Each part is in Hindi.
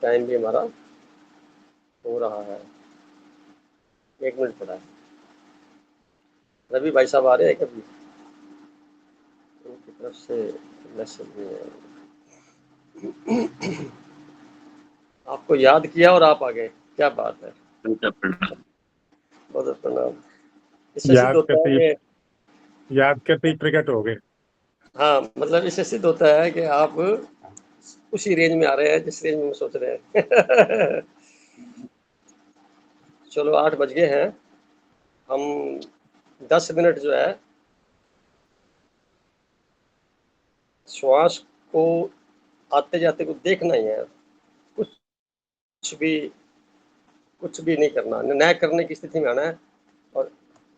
टाइम भी हमारा हो रहा है। 1 मिनट पड़ा है। रवि भाई साहब आ रहे हैं कभी? उनकी तरफ से मैसेज नहीं है। आपको याद किया और आप आ गए, क्या बात है। बहुत प्रणाम। इससे सिद्ध याद होता है करते ही कि याद करते ही प्रकट हो गए। हाँ, मतलब इससे सिद्ध होता है कि आप उसी रेंज में आ रहे हैं जिस रेंज में सोच रहे हैं। चलो 8 बज गए हैं। हम 10 मिनट जो है श्वास को आते जाते को देखना ही है। कुछ भी कुछ भी नहीं करना, न करने की स्थिति में आना है और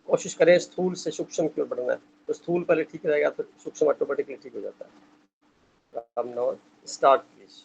कोशिश करें स्थूल से सूक्ष्म की ओर बढ़ना है। तो स्थूल पहले ठीक रहेगा तो सूक्ष्म ऑटोमेटिकली ठीक हो जाता है। हम now start please.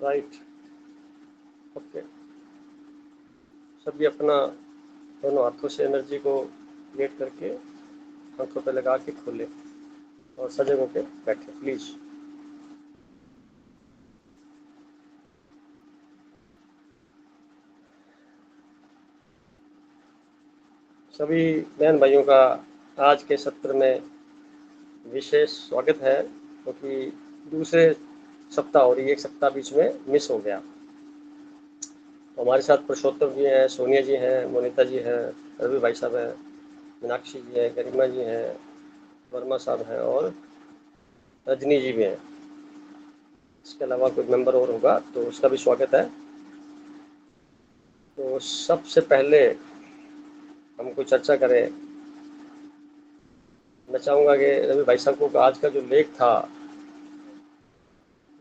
Right, okay. सभी अपना दोनों हाथों से एनर्जी को क्रिएट करके आंखों पे लगा के खोले और सजग होके बैठे प्लीज। सभी बहन भाइयों का आज के सत्र में विशेष स्वागत है, क्योंकि दूसरे सप्ताह हो रही है, एक सप्ताह बीच में मिस हो गया। तो हमारे साथ पुरुषोत्तम जी हैं, सोनिया जी हैं, मोनिता जी हैं, रवि भाई साहब हैं, मीनाक्षी जी हैं, गरिमा जी हैं, वर्मा साहब हैं और रजनी जी भी हैं। इसके अलावा कोई मेंबर और होगा तो उसका भी स्वागत है। तो सबसे पहले हम कोई चर्चा करें। मैं चाहूँगा कि रवि भाई साहब को आज का जो लेख था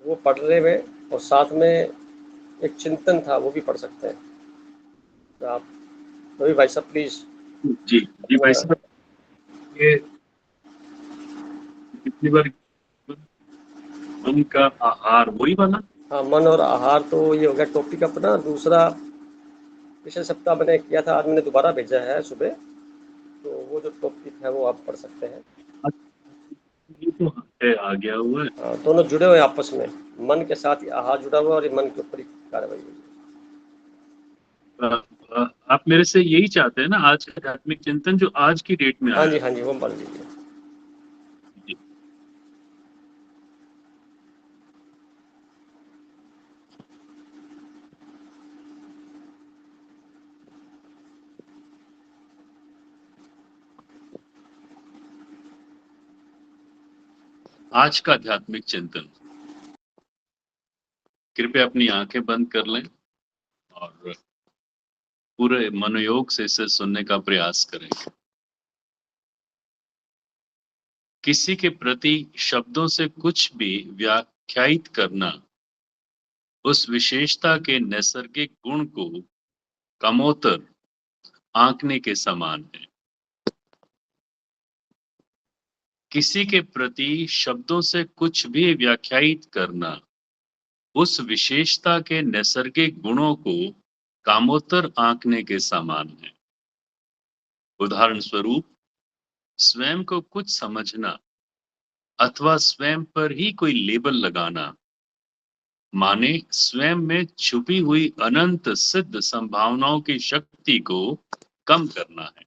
वो पढ़ने में और साथ में एक चिंतन था वो भी पढ़ सकते हैं। तो आप रवि भाई साहब प्लीज जी जी भाई साहब, ये कितनी बार मन का आहार वही वाला? हाँ, मन और आहार तो ये हो गया टॉपिक अपना। दूसरा पिछले सप्ताह मैंने किया था, आज मैंने दोबारा भेजा है सुबह, तो वो जो टॉपिक है वो आप पढ़ सकते हैं। ये तो आ गया हुआ है। हाँ, दोनों जुड़े हुए हैं आपस में, मन के साथ ही आहार जुड़ा हुआ है और ये मन के ऊपर ही कार्रवाई हुई है। आप मेरे से यही चाहते हैं ना, आज का आध्यात्मिक चिंतन जो आज की डेट में हाँ आया? जी, हाँ जी, वो पढ़ लीजिए। जी। आज का आध्यात्मिक चिंतन, कृपया अपनी आंखें बंद कर लें और पूरे मनोयोग से इसे सुनने का प्रयास करें। किसी के प्रति शब्दों से कुछ भी व्याख्यायित करना उस विशेषता के नैसर्गिक गुण को कमोतर आंकने के समान है। किसी के प्रति शब्दों से कुछ भी व्याख्यायित करना उस विशेषता के नैसर्गिक गुणों को कामोत्तर आंकने के समान है। उदाहरण स्वरूप, स्वयं को कुछ समझना अथवा स्वयं पर ही कोई लेबल लगाना माने स्वयं में छुपी हुई अनंत सिद्ध संभावनाओं की शक्ति को कम करना है।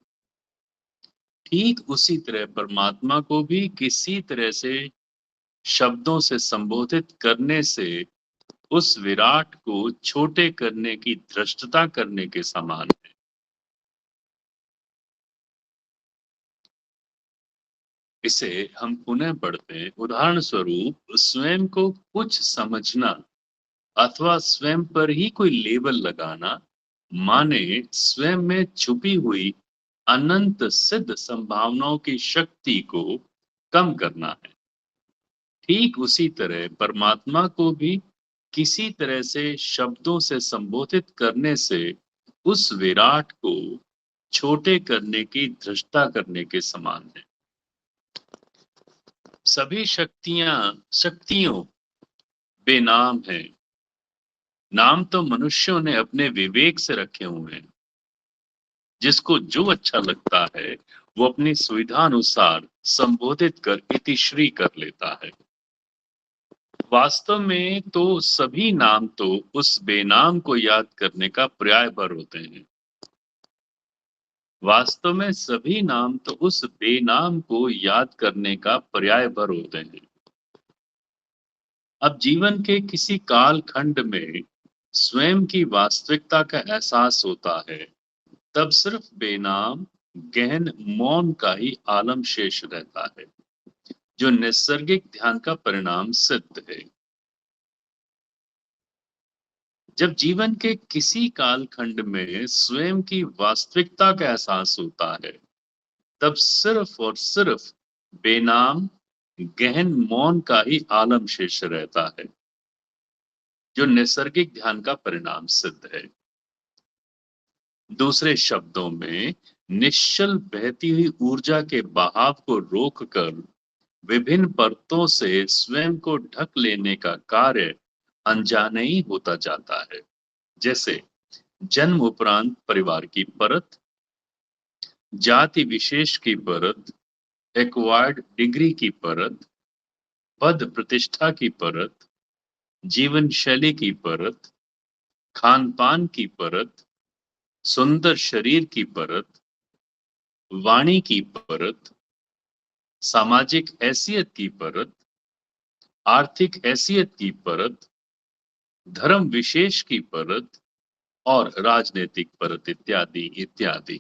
ठीक उसी तरह परमात्मा को भी किसी तरह से शब्दों से संबोधित करने से उस विराट को छोटे करने की धृष्टता करने के समान है। इसे हम पुनः पढ़ते हैं। उदाहरण स्वरूप, स्वयं को कुछ समझना अथवा स्वयं पर ही कोई लेबल लगाना माने स्वयं में छुपी हुई अनंत सिद्ध संभावनाओं की शक्ति को कम करना है। ठीक उसी तरह परमात्मा को भी किसी तरह से शब्दों से संबोधित करने से उस विराट को छोटे करने की धृष्टता करने के समान है। सभी शक्तियों बेनाम हैं। नाम तो मनुष्यों ने अपने विवेक से रखे हुए हैं। जिसको जो अच्छा लगता है वो अपनी सुविधा अनुसार संबोधित कर इतिश्री कर लेता है। वास्तव में तो सभी नाम तो उस बेनाम को याद करने का पर्याय भर होते हैं। वास्तव में सभी नाम तो उस बेनाम को याद करने का पर्याय भर होते हैं। अब जीवन के किसी काल खंड में स्वयं की वास्तविकता का एहसास होता है, तब सिर्फ बेनाम गहन मौन का ही आलम शेष रहता है, जो नैसर्गिक ध्यान का परिणाम सिद्ध है। जब जीवन के किसी काल खंड में स्वयं की वास्तविकता का एहसास होता है, तब सिर्फ और सिर्फ बेनाम गहन मौन का ही आलम शेष रहता है, जो नैसर्गिक ध्यान का परिणाम सिद्ध है। दूसरे शब्दों में, निश्चल बहती हुई ऊर्जा के बहाव को रोककर विभिन्न परतों से स्वयं को ढक लेने का कार्य अनजाने ही होता जाता है। जैसे जन्म उपरांत परिवार की परत, जाति विशेष की परत, एक्वायर्ड डिग्री की परत, पद प्रतिष्ठा की परत, जीवन शैली की परत, खान पान की परत, सुंदर शरीर की परत, वाणी की परत, सामाजिक हैसियत की परत, आर्थिक हैसियत की परत, धर्म विशेष की परत और राजनीतिक परत इत्यादि इत्यादि।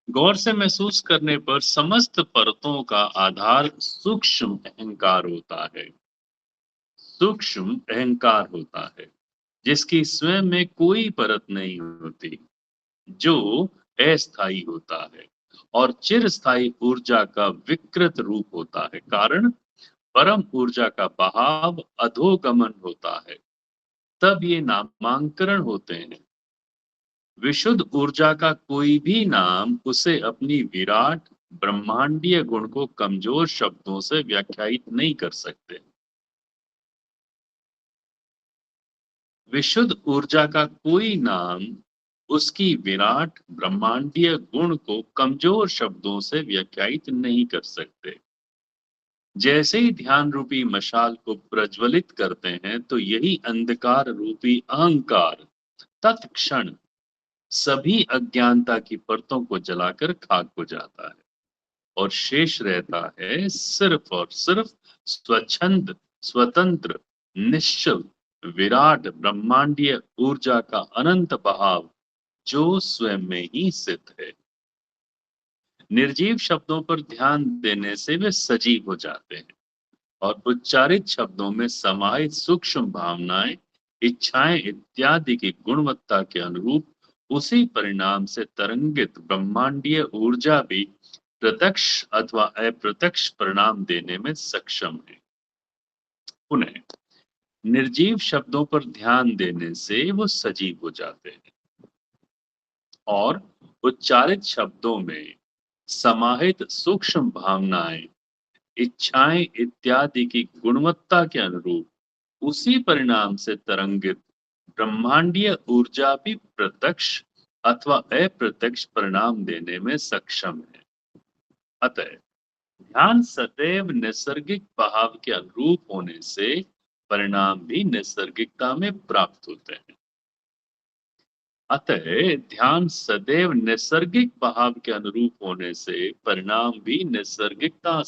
गौर से महसूस करने पर समस्त परतों का आधार सूक्ष्म अहंकार होता है। सूक्ष्म अहंकार होता है जिसकी स्वयं में कोई परत नहीं होती, जो अस्थायी होता है और चिरस्थायी ऊर्जा का विकृत रूप होता है। कारण परम ऊर्जा का बहाव अधोगमन होता है, तब ये नामांकरण होते हैं। विशुद्ध ऊर्जा का कोई भी नाम उसे अपनी विराट ब्रह्मांडीय गुण को कमजोर शब्दों से व्याख्यायित नहीं कर सकते। विशुद्ध ऊर्जा का कोई नाम उसकी विराट ब्रह्मांडीय गुण को कमजोर शब्दों से व्याख्यायित नहीं कर सकते। जैसे ही ध्यान रूपी मशाल को प्रज्वलित करते हैं तो यही अंधकार रूपी अहंकार तत्क्षण सभी अज्ञानता की परतों को जलाकर खाक हो जाता है और शेष रहता है सिर्फ और सिर्फ स्वच्छंद, स्वतंत्र, निश्चल, विराट ब्रह्मांडीय ऊर्जा का अनंत बहाव जो स्वयं में ही स्थित है। निर्जीव शब्दों पर ध्यान देने से वे सजीव हो जाते हैं और उच्चारित शब्दों में समाहित सूक्ष्म भावनाएं, इच्छाएं इत्यादि की गुणवत्ता के अनुरूप उसी परिणाम से तरंगित ब्रह्मांडीय ऊर्जा भी प्रत्यक्ष अथवा अप्रत्यक्ष परिणाम देने में सक्षम है। पुनः निर्जीव शब्दों पर ध्यान देने से वो सजीव हो जाते हैं और उच्चारित शब्दों में समाहित सूक्ष्म भावनाएं, इच्छाएं इत्यादि की गुणवत्ता के अनुरूप उसी परिणाम से तरंगित ब्रह्मांडीय ऊर्जा भी प्रत्यक्ष अथवा अप्रत्यक्ष परिणाम देने में सक्षम है। अतः ध्यान सदैव नैसर्गिक बहाव के अनुरूप होने से परिणाम भी नैसर्गिकता में प्राप्त होते हैं। अतः ध्यान सदैव नैसर्गिक बहाव के अनुरूप होने से परिणाम भी नैसर्गिकता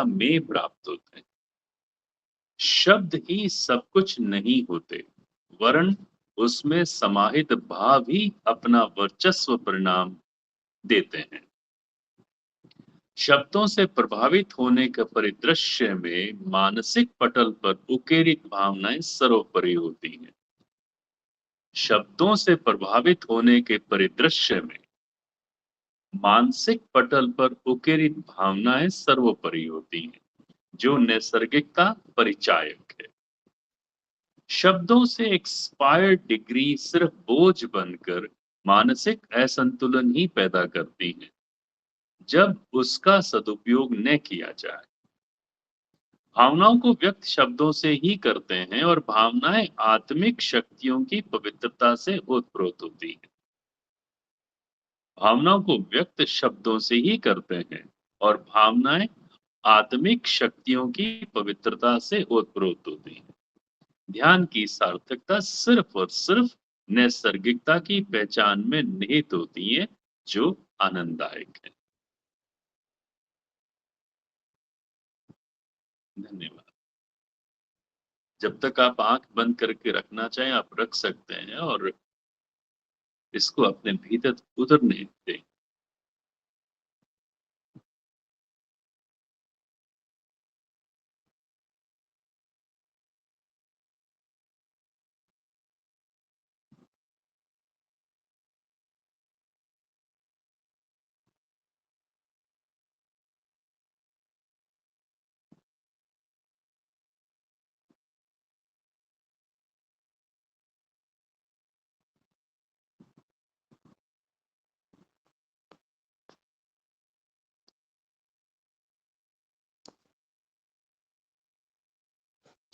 में प्राप्त होते हैं। शब्द ही सब कुछ नहीं होते, वरन उसमें समाहित भाव ही अपना वर्चस्व परिणाम देते हैं। शब्दों से प्रभावित होने के परिदृश्य में मानसिक पटल पर उकेरित भावनाएं सर्वोपरि होती हैं। शब्दों से प्रभावित होने के परिदृश्य में मानसिक पटल पर उकेरित भावनाएं सर्वोपरि होती हैं, जो नैसर्गिकता परिचायक है। शब्दों से एक्सपायर्ड डिग्री सिर्फ बोझ बनकर मानसिक असंतुलन ही पैदा करती है, जब उसका सदुपयोग न किया जाए। भावनाओं को व्यक्त शब्दों से ही करते हैं और भावनाएं आत्मिक शक्तियों की पवित्रता से ओतप्रोत होती हैं। भावनाओं को व्यक्त शब्दों से ही करते हैं और भावनाएं आत्मिक शक्तियों की पवित्रता से ओतप्रोत होती हैं। ध्यान की सार्थकता सिर्फ और सिर्फ नैसर्गिकता की पहचान में निहित होती है, जो आनंददायक है। धन्यवाद। जब तक आप आंख बंद करके रखना चाहें आप रख सकते हैं और इसको अपने भीतर उतरने दें।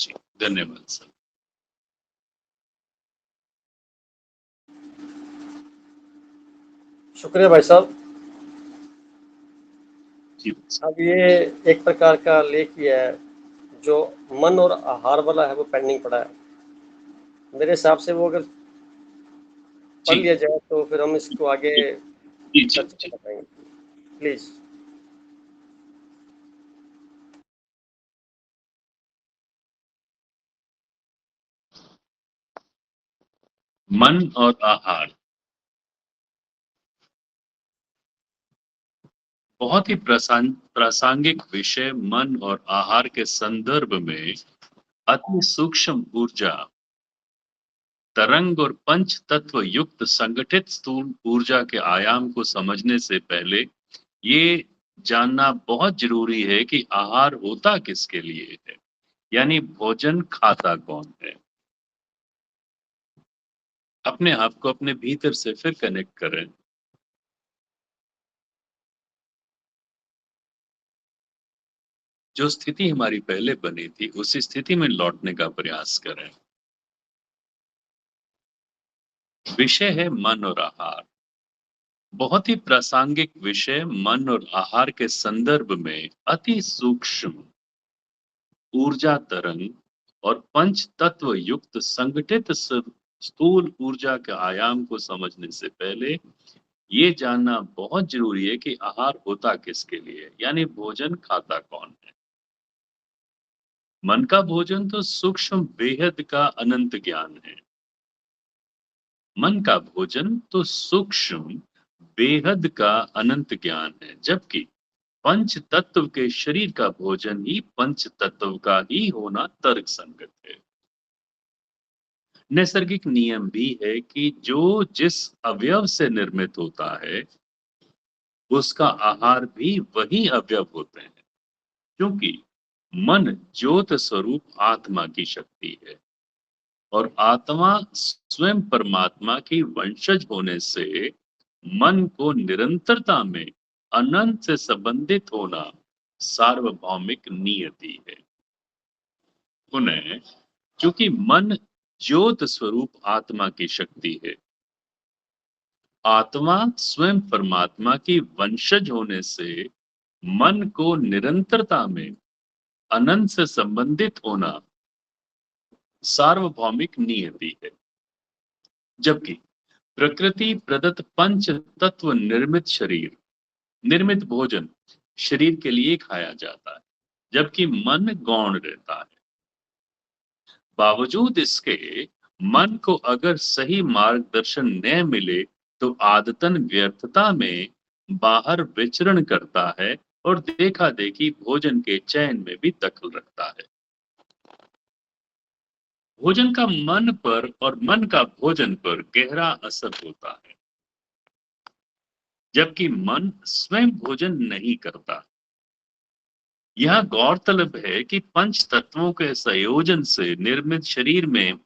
जी, धन्यवाद सर। शुक्रिया भाई साहब। जी अब ये एक प्रकार का लेख ही है, जो मन और आहार वाला है वो पेंडिंग पड़ा है। मेरे हिसाब से वो अगर पढ़ जी लिया जाए तो फिर हम इसको आगे जी जी चर्चा जी। कर पाएंगे। प्लीज। मन और आहार बहुत ही प्रासंगिक विषय। मन और आहार के संदर्भ में अति सूक्ष्म ऊर्जा तरंग और पंच तत्व युक्त संगठित स्थूल ऊर्जा के आयाम को समझने से पहले ये जानना बहुत जरूरी है कि आहार होता किसके लिए है, यानी भोजन खाता कौन है। अपने आप को अपने भीतर से फिर कनेक्ट करें। जो स्थिति हमारी पहले बनी थी उसी स्थिति में लौटने का प्रयास करें। विषय है मन और आहार। बहुत ही प्रासंगिक विषय मन और आहार के संदर्भ में अति सूक्ष्म ऊर्जा तरंग और पंच तत्व युक्त संगठित स्थूल ऊर्जा के आयाम को समझने से पहले ये जानना बहुत जरूरी है कि आहार होता किसके लिए, यानी भोजन खाता कौन है। मन का भोजन तो सूक्ष्म बेहद का अनंत ज्ञान है। मन का भोजन तो सूक्ष्म बेहद का अनंत ज्ञान है, जबकि पंच तत्व के शरीर का भोजन ही पंच तत्व का ही होना तर्क संगत है। नैसर्गिक नियम भी है कि जो जिस अवयव से निर्मित होता है उसका आहार भी वही अवयव होते हैं, क्योंकि मन ज्योत स्वरूप आत्मा की शक्ति है और आत्मा स्वयं परमात्मा की वंशज होने से मन को निरंतरता में अनंत से संबंधित होना सार्वभौमिक नियति है। पुनः क्योंकि मन ज्योत स्वरूप आत्मा की शक्ति है, आत्मा स्वयं परमात्मा की वंशज होने से मन को निरंतरता में अनंत से संबंधित होना सार्वभौमिक नियति है। जबकि प्रकृति प्रदत्त पंच तत्व निर्मित शरीर, निर्मित भोजन शरीर के लिए खाया जाता है, जबकि मन गौण रहता है। बावजूद इसके मन को अगर सही मार्गदर्शन न मिले तो आदतन व्यर्थता में बाहर विचरण करता है और देखा देखी भोजन के चयन में भी दखल रखता है। भोजन का मन पर और मन का भोजन पर गहरा असर होता है, जबकि मन स्वयं भोजन नहीं करता। यह गौरतलब है कि पंच तत्वों के संयोजन से निर्मित शरीर में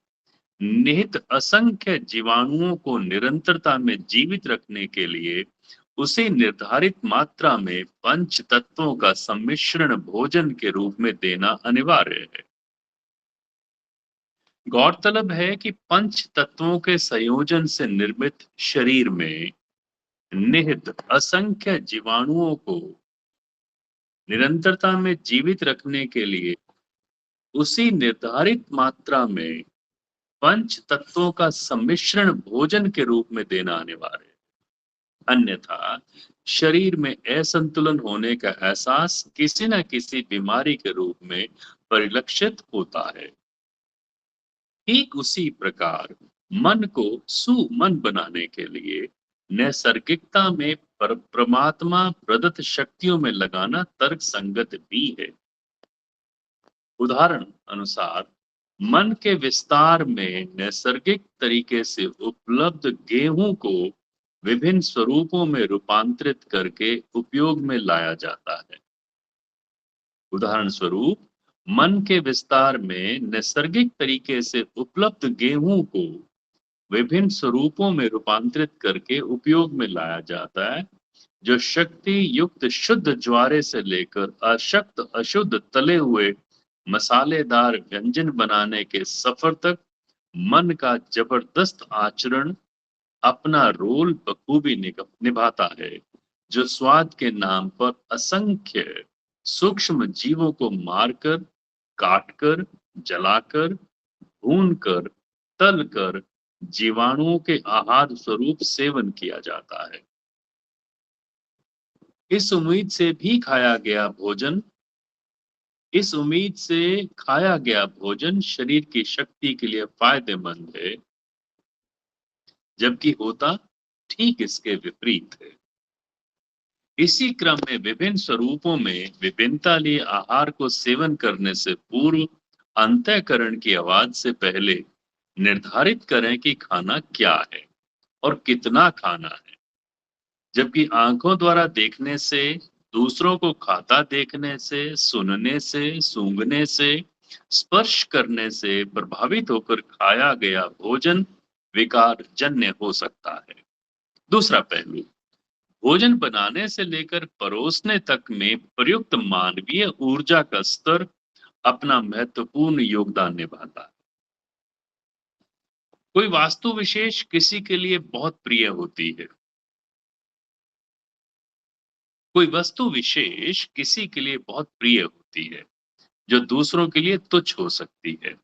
निहित असंख्य जीवाणुओं को निरंतरता में जीवित रखने के लिए उसे निर्धारित मात्रा में पंच तत्वों का सम्मिश्रण भोजन के रूप में देना अनिवार्य है। गौरतलब है कि पंच तत्वों के संयोजन से निर्मित शरीर में निहित असंख्य जीवाणुओं को निरंतरता में जीवित रखने के लिए उसी निर्धारित मात्रा में पंच तत्वों का सम्मिश्रण भोजन के रूप में देना अनिवार्य है। अन्यथा शरीर में असंतुलन होने का एहसास किसी न किसी बीमारी के रूप में परिलक्षित होता है। ठीक उसी प्रकार मन को सुमन बनाने के लिए नैसर्गिकता में परमात्मा प्रदत्त शक्तियों में लगाना तर्क संगत भी है। उदाहरण अनुसार मन के विस्तार में नैसर्गिक तरीके से उपलब्ध गेहूं को विभिन्न स्वरूपों में रूपांतरित करके उपयोग में लाया जाता है। उदाहरण स्वरूप मन के विस्तार में नैसर्गिक तरीके से उपलब्ध गेहूं को विभिन्न स्वरूपों में रूपांतरित करके उपयोग में लाया जाता है, जो शक्ति युक्त शुद्ध ज्वारे से लेकर अशक्त अशुद्ध तले हुए मसालेदार व्यंजन बनाने के सफर तक मन का जबरदस्त आचरण अपना रोल बखूबी निभाता है, जो स्वाद के नाम पर असंख्य सूक्ष्म जीवों को मारकर, काटकर, जलाकर, भूनकर, तलकर जीवाणुओं के आहार स्वरूप सेवन किया जाता है। इस उम्मीद से खाया गया भोजन शरीर की शक्ति के लिए फायदेमंद है, जबकि होता ठीक इसके विपरीत है। इसी क्रम में विभिन्न स्वरूपों में विभिन्नता लिए आहार को सेवन करने से पूर्व अंतःकरण की आवाज से पहले निर्धारित करें कि खाना क्या है और कितना खाना है। जबकि आंखों द्वारा देखने से, दूसरों को खाता देखने से, सुनने से, सूंघने से, स्पर्श करने से प्रभावित होकर खाया गया भोजन विकारजन्य हो सकता है। दूसरा पहलू, भोजन बनाने से लेकर परोसने तक में प्रयुक्त मानवीय ऊर्जा का स्तर अपना महत्वपूर्ण योगदान निभाता है। कोई वास्तु विशेष किसी के लिए बहुत प्रिय होती है, कोई वस्तु विशेष किसी के लिए बहुत प्रिय होती है, जो दूसरों के लिए तुच्छ हो सकती है।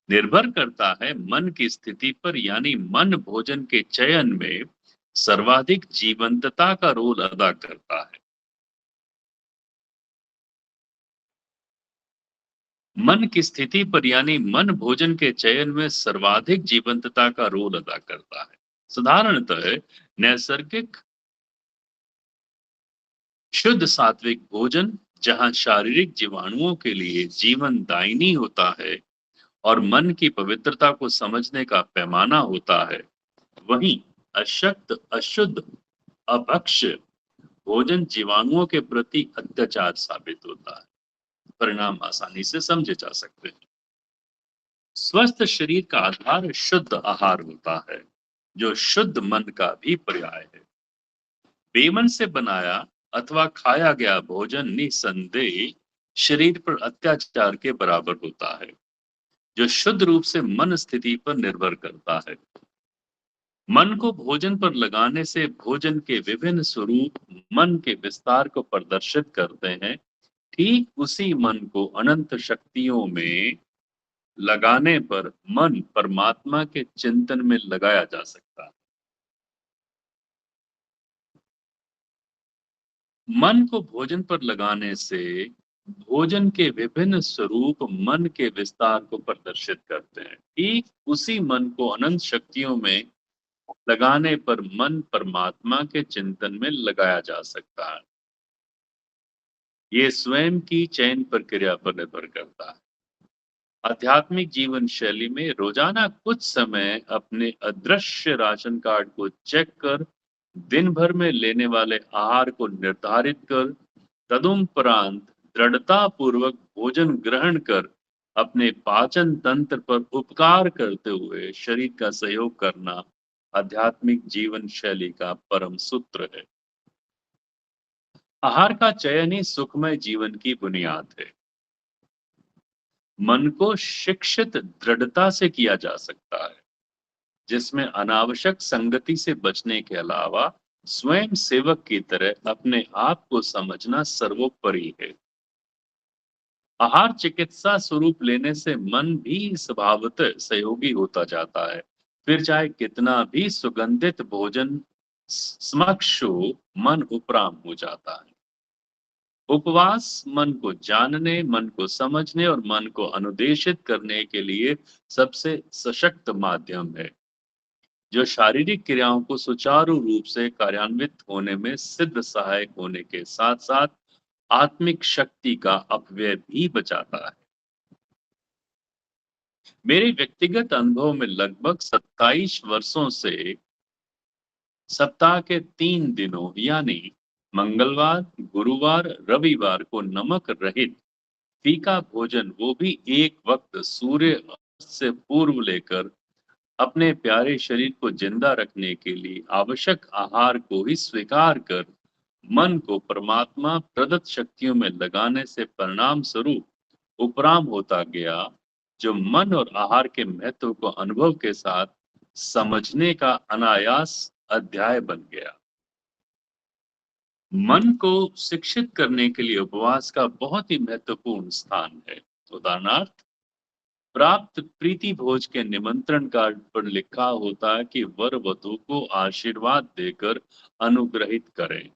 निर्भर करता है मन की स्थिति पर, यानी मन भोजन के चयन में सर्वाधिक जीवंतता का रोल अदा करता है। मन की स्थिति पर, यानी मन भोजन के चयन में सर्वाधिक जीवंतता का रोल अदा करता है। साधारणतः नैसर्गिक शुद्ध सात्विक भोजन, जहां शारीरिक जीवाणुओं के लिए जीवनदायिनी होता है और मन की पवित्रता को समझने का पैमाना होता है, वहीं अशक्त, अशुद्ध, अपक्ष भोजन जीवाणुओं के प्रति अत्याचार साबित होता है। परिणाम आसानी से समझे जा सकते हैं। स्वस्थ शरीर का आधार शुद्ध आहार होता है, जो शुद्ध मन का भी पर्याय है। बेमन से बनाया अथवा खाया गया भोजन निसंदेह शरीर पर अत्याचार के बराबर होता है, जो शुद्ध रूप से मन स्थिति पर निर्भर करता है। मन को भोजन पर लगाने से भोजन के विभिन्न स्वरूप मन के विस्तार को प्रदर्शित करते हैं। ठीक उसी मन को अनंत शक्तियों में लगाने पर मन परमात्मा के चिंतन में लगाया जा सकता है। मन को भोजन पर लगाने से भोजन के विभिन्न स्वरूप मन के विस्तार को प्रदर्शित करते हैं। ठीक उसी मन को अनंत शक्तियों में लगाने पर मन परमात्मा के चिंतन में लगाया जा सकता है। ये स्वयं की चयन प्रक्रिया पर निर्भर करता है। आध्यात्मिक जीवन शैली में रोजाना कुछ समय अपने अदृश्य राशन कार्ड को चेक कर दिन भर में लेने वाले आहार को निर्धारित कर तदुपरांत दृढ़ता पूर्वक भोजन ग्रहण कर अपने पाचन तंत्र पर उपकार करते हुए शरीर का सहयोग करना आध्यात्मिक जीवन शैली का परम सूत्र है। आहार का चयन ही सुखमय जीवन की बुनियाद है। मन को शिक्षित दृढ़ता से किया जा सकता है, जिसमें अनावश्यक संगति से बचने के अलावा स्वयं सेवक की तरह अपने आप को समझना सर्वोपरि है। आहार चिकित्सा स्वरूप लेने से मन भी स्वभावतः सहयोगी होता जाता है। फिर चाहे कितना भी सुगंधित भोजन समक्ष हो, मन उपराम हो जाता है। उपवास मन को जानने, मन को समझने और मन को अनुदेशित करने के लिए सबसे सशक्त माध्यम है, जो शारीरिक क्रियाओं को सुचारू रूप से कार्यान्वित होने में सिद्ध सहायक होने के साथ साथ आत्मिक शक्ति का अपव्यय भी बचाता है। मेरे व्यक्तिगत अनुभव में लगभग 27 वर्षों से सप्ताह के 3 दिनों यानी मंगलवार, गुरुवार, रविवार को नमक रहित फीका भोजन, वो भी एक वक्त सूर्य अस्त से पूर्व लेकर अपने प्यारे शरीर को जिंदा रखने के लिए आवश्यक आहार को ही स्वीकार कर मन को परमात्मा प्रदत्त शक्तियों में लगाने से परिणाम स्वरूप उपराम होता गया, जो मन और आहार के महत्व को अनुभव के साथ समझने का अनायास अध्याय बन गया। मन को शिक्षित करने के लिए उपवास का बहुत ही महत्वपूर्ण स्थान है। उदाहरणार्थ, प्राप्त प्रीति भोज के निमंत्रण कार्ड पर लिखा होता है कि वर वधु को आशीर्वाद देकर अनुग्रहित करें।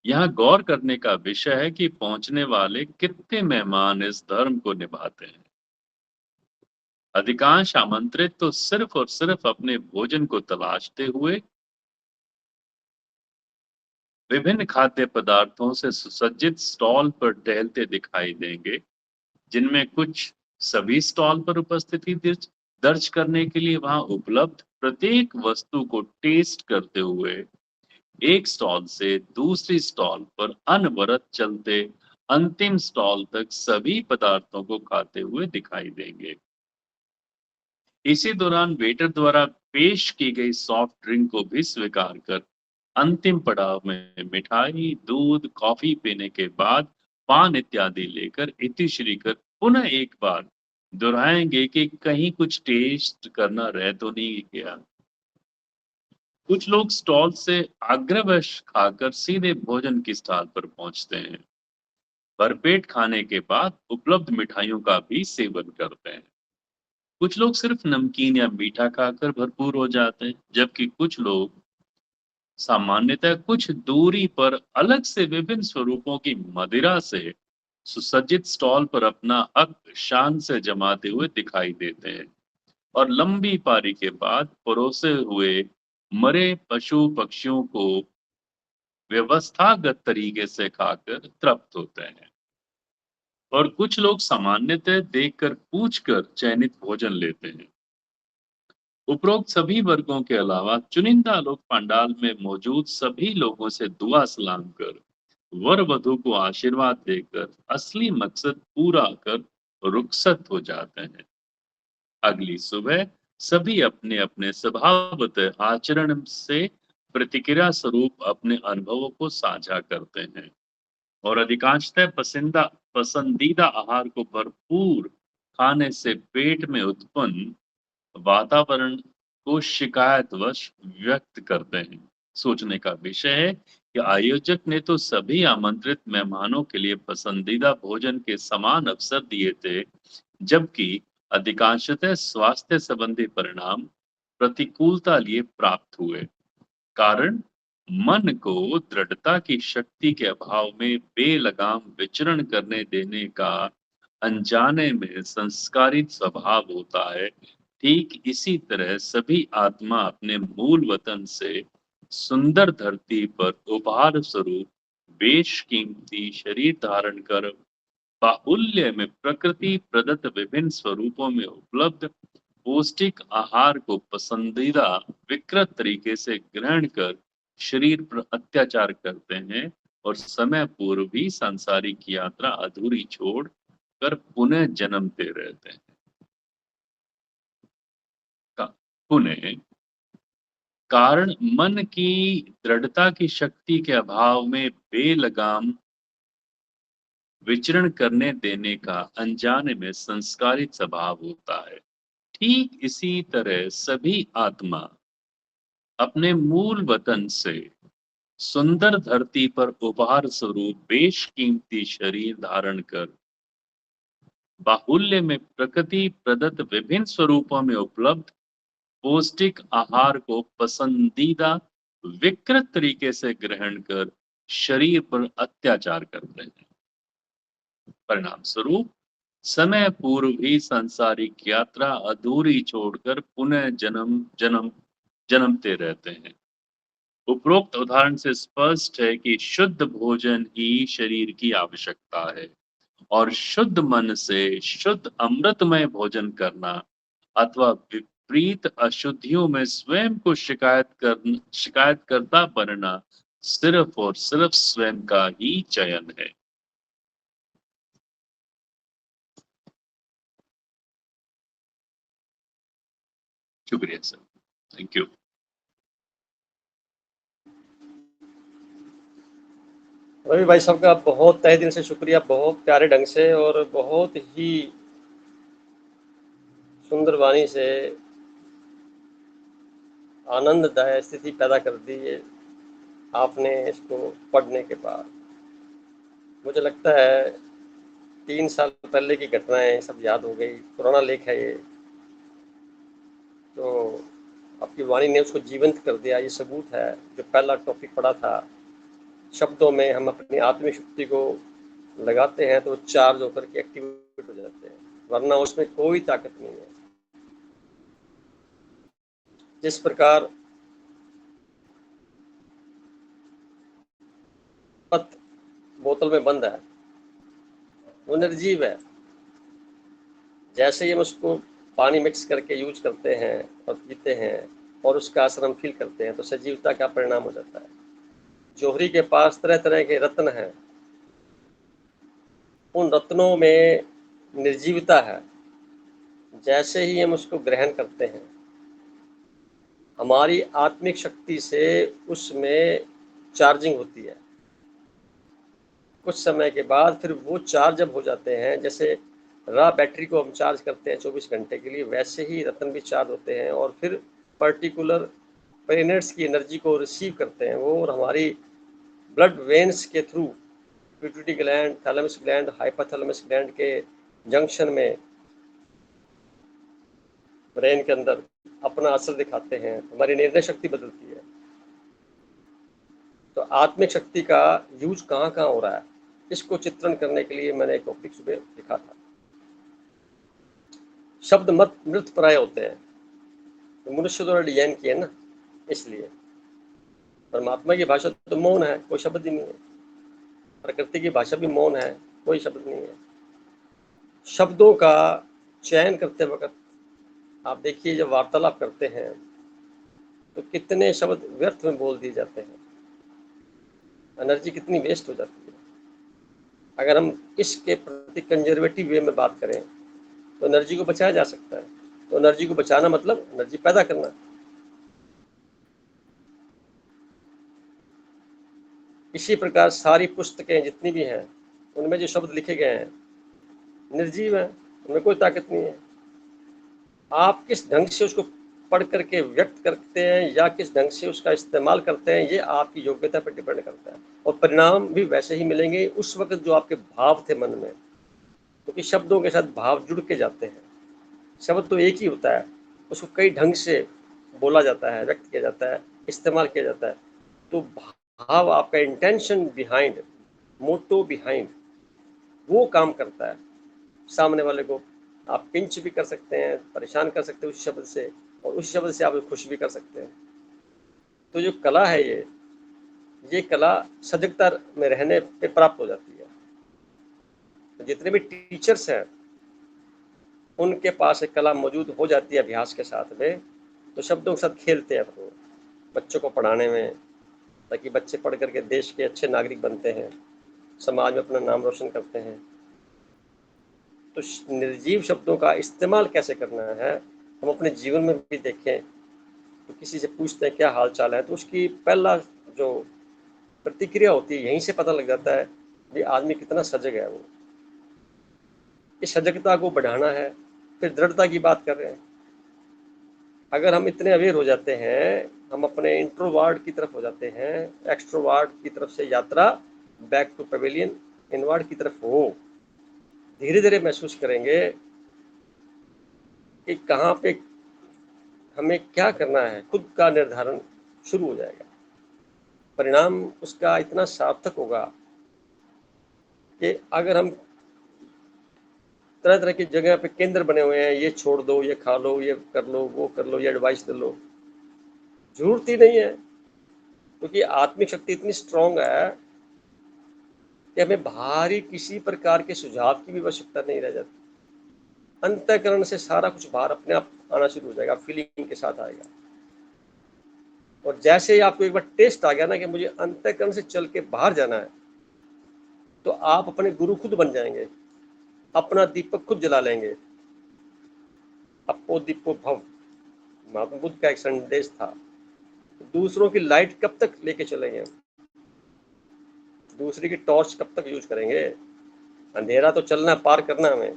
यहाँ गौर करने का विषय है कि पहुंचने वाले कितने मेहमान इस धर्म को निभाते हैं। अधिकांश आमंत्रित तो सिर्फ और सिर्फ अपने भोजन को तलाशते हुए विभिन्न खाद्य पदार्थों से सुसज्जित स्टॉल पर टहलते दिखाई देंगे, जिनमें कुछ सभी स्टॉल पर उपस्थिति दर्ज करने के लिए वहां उपलब्ध प्रत्येक वस्तु को टेस्ट करते हुए एक स्टॉल से दूसरी स्टॉल पर अनवरत चलते अंतिम स्टॉल तक सभी पदार्थों को खाते हुए दिखाई देंगे। इसी दौरान वेटर द्वारा पेश की गई सॉफ्ट ड्रिंक को भी स्वीकार कर अंतिम पड़ाव में मिठाई, दूध, कॉफी पीने के बाद पान इत्यादि लेकर इतिश्री कर पुनः एक बार दोहराएंगे कि कहीं कुछ टेस्ट करना रह तो नहीं गया। कुछ लोग स्टॉल से आग्रहवश खाकर सीधे भोजन की स्टॉल पर पहुंचते हैं। भरपेट खाने के बाद उपलब्ध मिठाइयों का भी सेवन करते हैं। कुछ लोग सिर्फ नमकीन या मीठा खाकर भरपूर हो जाते हैं, जबकि कुछ लोग सामान्यतः कुछ दूरी पर अलग से विभिन्न स्वरूपों की मदिरा से सुसज्जित स्टॉल पर अपना हक शान से जमाते हुए दिखाई देते हैं और लंबी पारी के बाद परोसे हुए मरे पशु पक्षियों को व्यवस्थागत तरीके से खाकर तृप्त होते हैं। और कुछ लोग सामान्यतः देखकर पूछकर चयनित भोजन लेते हैं। उपरोक्त सभी वर्गों के अलावा चुनिंदा लोग पंडाल में मौजूद सभी लोगों से दुआ सलाम कर वर वधु को आशीर्वाद देकर असली मकसद पूरा कर रुखसत हो जाते हैं। अगली सुबह सभी अपने अपने स्वभावतः आचरण से प्रतिक्रिया स्वरूप अपने अनुभवों को साझा करते हैं और अधिकांशतः पसंदीदा आहार को भरपूर खाने से पेट में उत्पन्न वातावरण को शिकायतवश व्यक्त करते हैं। सोचने का विषय है कि आयोजक ने तो सभी आमंत्रित मेहमानों के लिए पसंदीदा भोजन के समान अवसर दिए थे, जबकि अधिकांशतः स्वास्थ्य संबंधी परिणाम प्रतिकूलता लिए प्राप्त हुए। कारण मन को दृढ़ता की शक्ति के अभाव में बेलगाम विचरण करने देने का अनजाने में संस्कारित स्वभाव होता है। ठीक इसी तरह सभी आत्मा अपने मूल वतन से सुंदर धरती पर उपहार स्वरूप बेशकीमती शरीर धारण कर बाहुल्य में प्रकृति प्रदत्त विभिन्न स्वरूपों में उपलब्ध पौष्टिक आहार को पसंदीदा विकृत तरीके से ग्रहण कर शरीर पर अत्याचार करते हैं और समय पूर्व भी सांसारिक यात्रा अधूरी छोड़ कर पुनः जन्मते रहते हैं। पुनः कारण मन की दृढ़ता की शक्ति के अभाव में बेलगाम विचरण करने देने का अनजाने में संस्कारित स्वभाव होता है। ठीक इसी तरह सभी आत्मा अपने मूल वतन से सुंदर धरती पर उपहार स्वरूप बेशकीमती शरीर धारण कर बाहुल्य में प्रकृति प्रदत्त विभिन्न स्वरूपों में उपलब्ध पौष्टिक आहार को पसंदीदा विकृत तरीके से ग्रहण कर शरीर पर अत्याचार करते हैं। परिणाम स्वरूप समय पूर्व ही सांसारिक यात्रा अधूरी छोड़कर पुनः जन्मते रहते हैं। उपरोक्त उदाहरण से स्पष्ट है कि शुद्ध भोजन ही शरीर की आवश्यकता है और शुद्ध मन से शुद्ध अमृतमय भोजन करना अथवा विपरीत अशुद्धियों में स्वयं को शिकायत करता बनना सिर्फ और सिर्फ स्वयं का ही चयन है। शुक्रिया सर, थैंक यू। रवि भाई साहब का बहुत तहे दिल से शुक्रिया, बहुत प्यारे ढंग से और बहुत ही सुंदर वाणी से आनंददायक स्थिति पैदा कर दी है आपने इसको पढ़ने के बाद। मुझे लगता है 3 साल पहले की घटनाएं सब याद हो गई, पुराना लेख है ये, तो आपकी वाणी ने उसको जीवंत कर दिया। ये सबूत है, जो पहला टॉपिक पढ़ा था, शब्दों में हम अपनी आत्मिक शक्ति को लगाते हैं तो वो चार्ज होकर के एक्टिवेट हो जाते हैं, वरना उसमें कोई ताकत नहीं है। जिस प्रकार पत्त बोतल में बंद है, वो निर्जीव है, जैसे ही हम उसको पानी मिक्स करके यूज करते हैं और पीते हैं और उसका असर हम फील करते हैं, तो सजीवता का परिणाम हो जाता है। जौहरी के पास तरह तरह के रत्न हैं, उन रत्नों में निर्जीवता है। जैसे ही हम उसको ग्रहण करते हैं, हमारी आत्मिक शक्ति से उसमें चार्जिंग होती है। कुछ समय के बाद फिर वो चार्ज जब हो जाते हैं, जैसे रॉ बैटरी को हम चार्ज करते हैं 24 घंटे के लिए, वैसे ही रत्न भी चार्ज होते हैं और फिर पर्टिकुलर प्लैनेट्स की एनर्जी को रिसीव करते हैं वो, और हमारी ब्लड वेन्स के through pituitary gland, thalamus gland, hypothalamus gland के जंक्शन में ब्रेन के अंदर अपना असर दिखाते हैं, हमारी निर्णय शक्ति बदलती है। तो आत्मिक शक्ति का यूज कहाँ कहाँ हो रहा है, इसको चित्रण करने के लिए मैंने एक टॉपिक सुबह लिखा था। शब्द मत मृत प्राय होते हैं, तो मनुष्य द्वारा डिजाइन किए ना, इसलिए परमात्मा की भाषा तो मौन है, कोई शब्द ही नहीं है। प्रकृति की भाषा भी मौन है, कोई शब्द नहीं है। शब्दों का चयन करते वक्त आप देखिए, जब वार्तालाप करते हैं तो कितने शब्द व्यर्थ में बोल दिए जाते हैं, एनर्जी कितनी वेस्ट हो जाती है। अगर हम इसके प्रति कंजर्वेटिव वे में बात करें तो एनर्जी को बचाया जा सकता है। तो एनर्जी को बचाना मतलब एनर्जी पैदा करना। इसी प्रकार सारी पुस्तकें जितनी भी हैं, उनमें जो शब्द लिखे गए हैं निर्जीव हैं, उनमें कोई ताकत नहीं है। आप किस ढंग से उसको पढ़ करके व्यक्त करते हैं या किस ढंग से उसका इस्तेमाल करते हैं, ये आपकी योग्यता पर डिपेंड करता है, और परिणाम भी वैसे ही मिलेंगे उस वक्त जो आपके भाव थे मन में, क्योंकि शब्दों के साथ भाव जुड़ के जाते हैं। शब्द तो एक ही होता है, उसको कई ढंग से बोला जाता है, व्यक्त किया जाता है, इस्तेमाल किया जाता है। तो भाव, आपका इंटेंशन बिहाइंड, मोटो बिहाइंड, वो काम करता है। सामने वाले को आप पिंच भी कर सकते हैं, परेशान कर सकते हैं उस शब्द से, और उस शब्द से आप खुश भी कर सकते हैं। तो जो कला है ये कला सजगता में रहने पे प्राप्त हो जाती है। तो जितने भी टीचर्स हैं उनके पास एक कला मौजूद हो जाती है अभ्यास के साथ में, तो शब्दों के साथ खेलते हैं वो बच्चों को पढ़ाने में, ताकि बच्चे पढ़ करके देश के अच्छे नागरिक बनते हैं, समाज में अपना नाम रोशन करते हैं। तो निर्जीव शब्दों का इस्तेमाल कैसे करना है, हम अपने जीवन में भी देखें। तो किसी से पूछते हैं क्या हाल चाल है, तो उसकी पहला जो प्रतिक्रिया होती है, यहीं से पता लग जाता है कि आदमी कितना सजग है। वो इस सजगता को बढ़ाना है। फिर दृढ़ता की बात कर रहे हैं। अगर हम इतने अवेयर हो जाते हैं, हम अपने इंट्रोवर्ड की तरफ हो जाते हैं, एक्सट्रोवर्ड की तरफ से यात्रा बैक टू पवेलियन इनवर्ड की तरफ हो, धीरे धीरे महसूस करेंगे कि कहाँ पे हमें क्या करना है, खुद का निर्धारण शुरू हो जाएगा। परिणाम उसका इतना सार्थक होगा कि अगर हम तरह तरह की जगह पे केंद्र बने हुए हैं, ये छोड़ दो, ये खा लो, ये कर लो, वो कर लो, ये एडवाइस दे लो, जरूरत ही नहीं है, क्योंकि आत्मिक शक्ति इतनी स्ट्रांग है कि हमें बाहरी किसी प्रकार के सुझाव की भी आवश्यकता नहीं रह जाती। अंतःकरण से सारा कुछ बाहर अपने आप आना शुरू हो जाएगा, फीलिंग के साथ आएगा। और जैसे ही आपको एक बार टेस्ट आ गया ना कि मुझे अंतःकरण से चल के बाहर जाना है, तो आप अपने गुरु खुद बन जाएंगे, अपना दीपक खुद जला लेंगे। अपो दीपो भव, महात्मा बुद्ध का एक संदेश था। दूसरों की लाइट कब तक लेके चलेंगे? दूसरे की टॉर्च कब तक यूज करेंगे? अंधेरा तो चलना, पार करना हमें,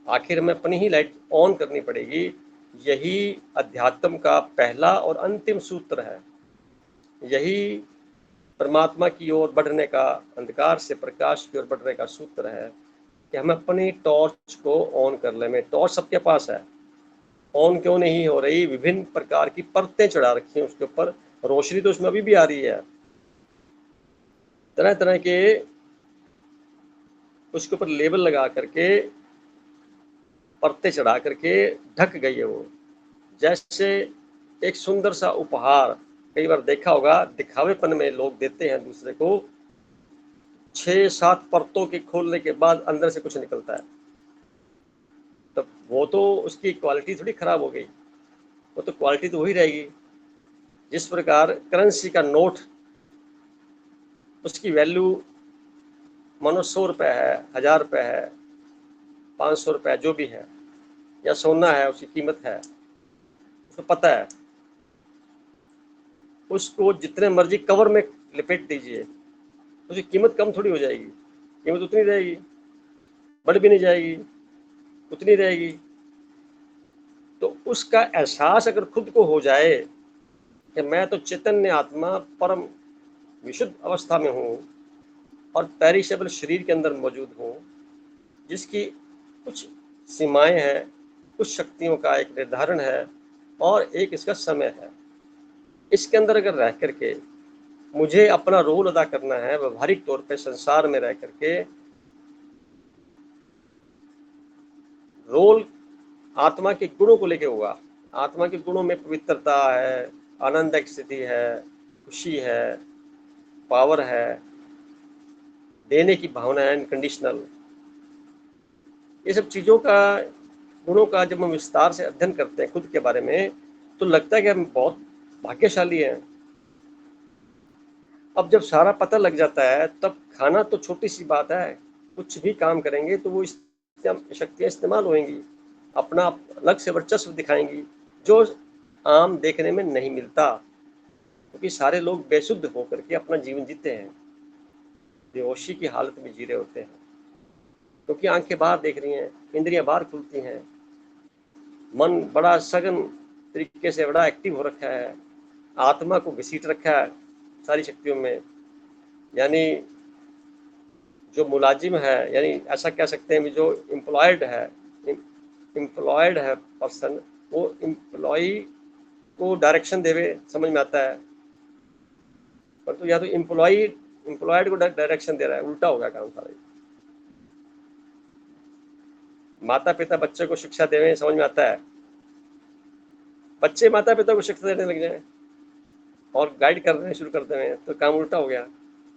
आखिर में अपनी ही लाइट ऑन करनी पड़ेगी। यही अध्यात्म का पहला और अंतिम सूत्र है। यही परमात्मा की ओर बढ़ने का, अंधकार से प्रकाश की ओर बढ़ने का सूत्र है कि हम अपनी टॉर्च को ऑन कर लें। टॉर्च सबके पास है, ऑन क्यों नहीं हो रही? विभिन्न प्रकार की परतें चढ़ा रखी हैं उसके ऊपर, रोशनी तो उसमें अभी भी आ रही है, तरह तरह के उसके ऊपर लेबल लगा करके, परतें चढ़ा करके ढक गई है वो। जैसे एक सुंदर सा उपहार, कई बार देखा होगा, दिखावेपन में लोग देते हैं दूसरे को, 6-7 परतों के खोलने के बाद अंदर से कुछ निकलता है, तो वो तो उसकी क्वालिटी थोड़ी खराब हो गई, वो तो क्वालिटी तो वही रहेगी। जिस प्रकार करेंसी का नोट, उसकी वैल्यू मानो 100 रुपये है, 1000 रुपये है, 500 रुपये जो भी है, या सोना है, उसकी कीमत है, उसको पता है। उसको जितने मर्जी कवर में लपेट दीजिए, उसकी कीमत कम थोड़ी हो जाएगी, कीमत उतनी रहेगी, बढ़ भी नहीं जाएगी, उतनी रहेगी। तो उसका एहसास अगर खुद को हो जाए कि मैं तो चैतन्य आत्मा परम विशुद्ध अवस्था में हूँ और पेरिशेबल शरीर के अंदर मौजूद हूँ, जिसकी कुछ सीमाएं हैं, कुछ शक्तियों का एक निर्धारण है और एक इसका समय है। इसके अंदर अगर रह करके मुझे अपना रोल अदा करना है, व्यवहारिक तौर पे संसार में रह करके रोल आत्मा के गुणों को लेके होगा। आत्मा के गुणों में पवित्रता है, आनंद की स्थिति है, खुशी है, पावर है, देने की भावना है, अनकंडीशनल। ये सब चीज़ों का, गुणों का जब हम विस्तार से अध्ययन करते हैं खुद के बारे में, तो लगता है कि हम बहुत भाग्यशाली हैं। अब जब सारा पता लग जाता है, तब खाना तो छोटी सी बात है, कुछ भी काम करेंगे तो वो शक्तियाँ इस्तेमाल होंगी, अपना अलग से वर्चस्व दिखाएंगी, जो आम देखने में नहीं मिलता, क्योंकि सारे लोग बेसुध होकर के अपना जीवन जीते हैं, बेहोशी की हालत में जी रहे होते हैं, क्योंकि आंखें बाहर देख रही हैं, इंद्रियां बाहर खुलती हैं, मन बड़ा सघन तरीके से बड़ा एक्टिव हो रखा है, आत्मा को घसीट रखा है सारी शक्तियों में। यानी जो मुलाजिम है, यानी ऐसा कह सकते हैं जो एम्प्लॉयड है पर्सन, वो एम्प्लॉय को डायरेक्शन देवे समझ में आता है, पर तो या तो एम्प्लॉयड को डायरेक्शन दे रहा है, उल्टा हो गया काम सारा। माता पिता बच्चे को शिक्षा देवे समझ में आता है, बच्चे माता पिता को शिक्षा देने लग जाए और गाइड कर रहे हैं, शुरू करते हैं, तो काम उल्टा हो गया।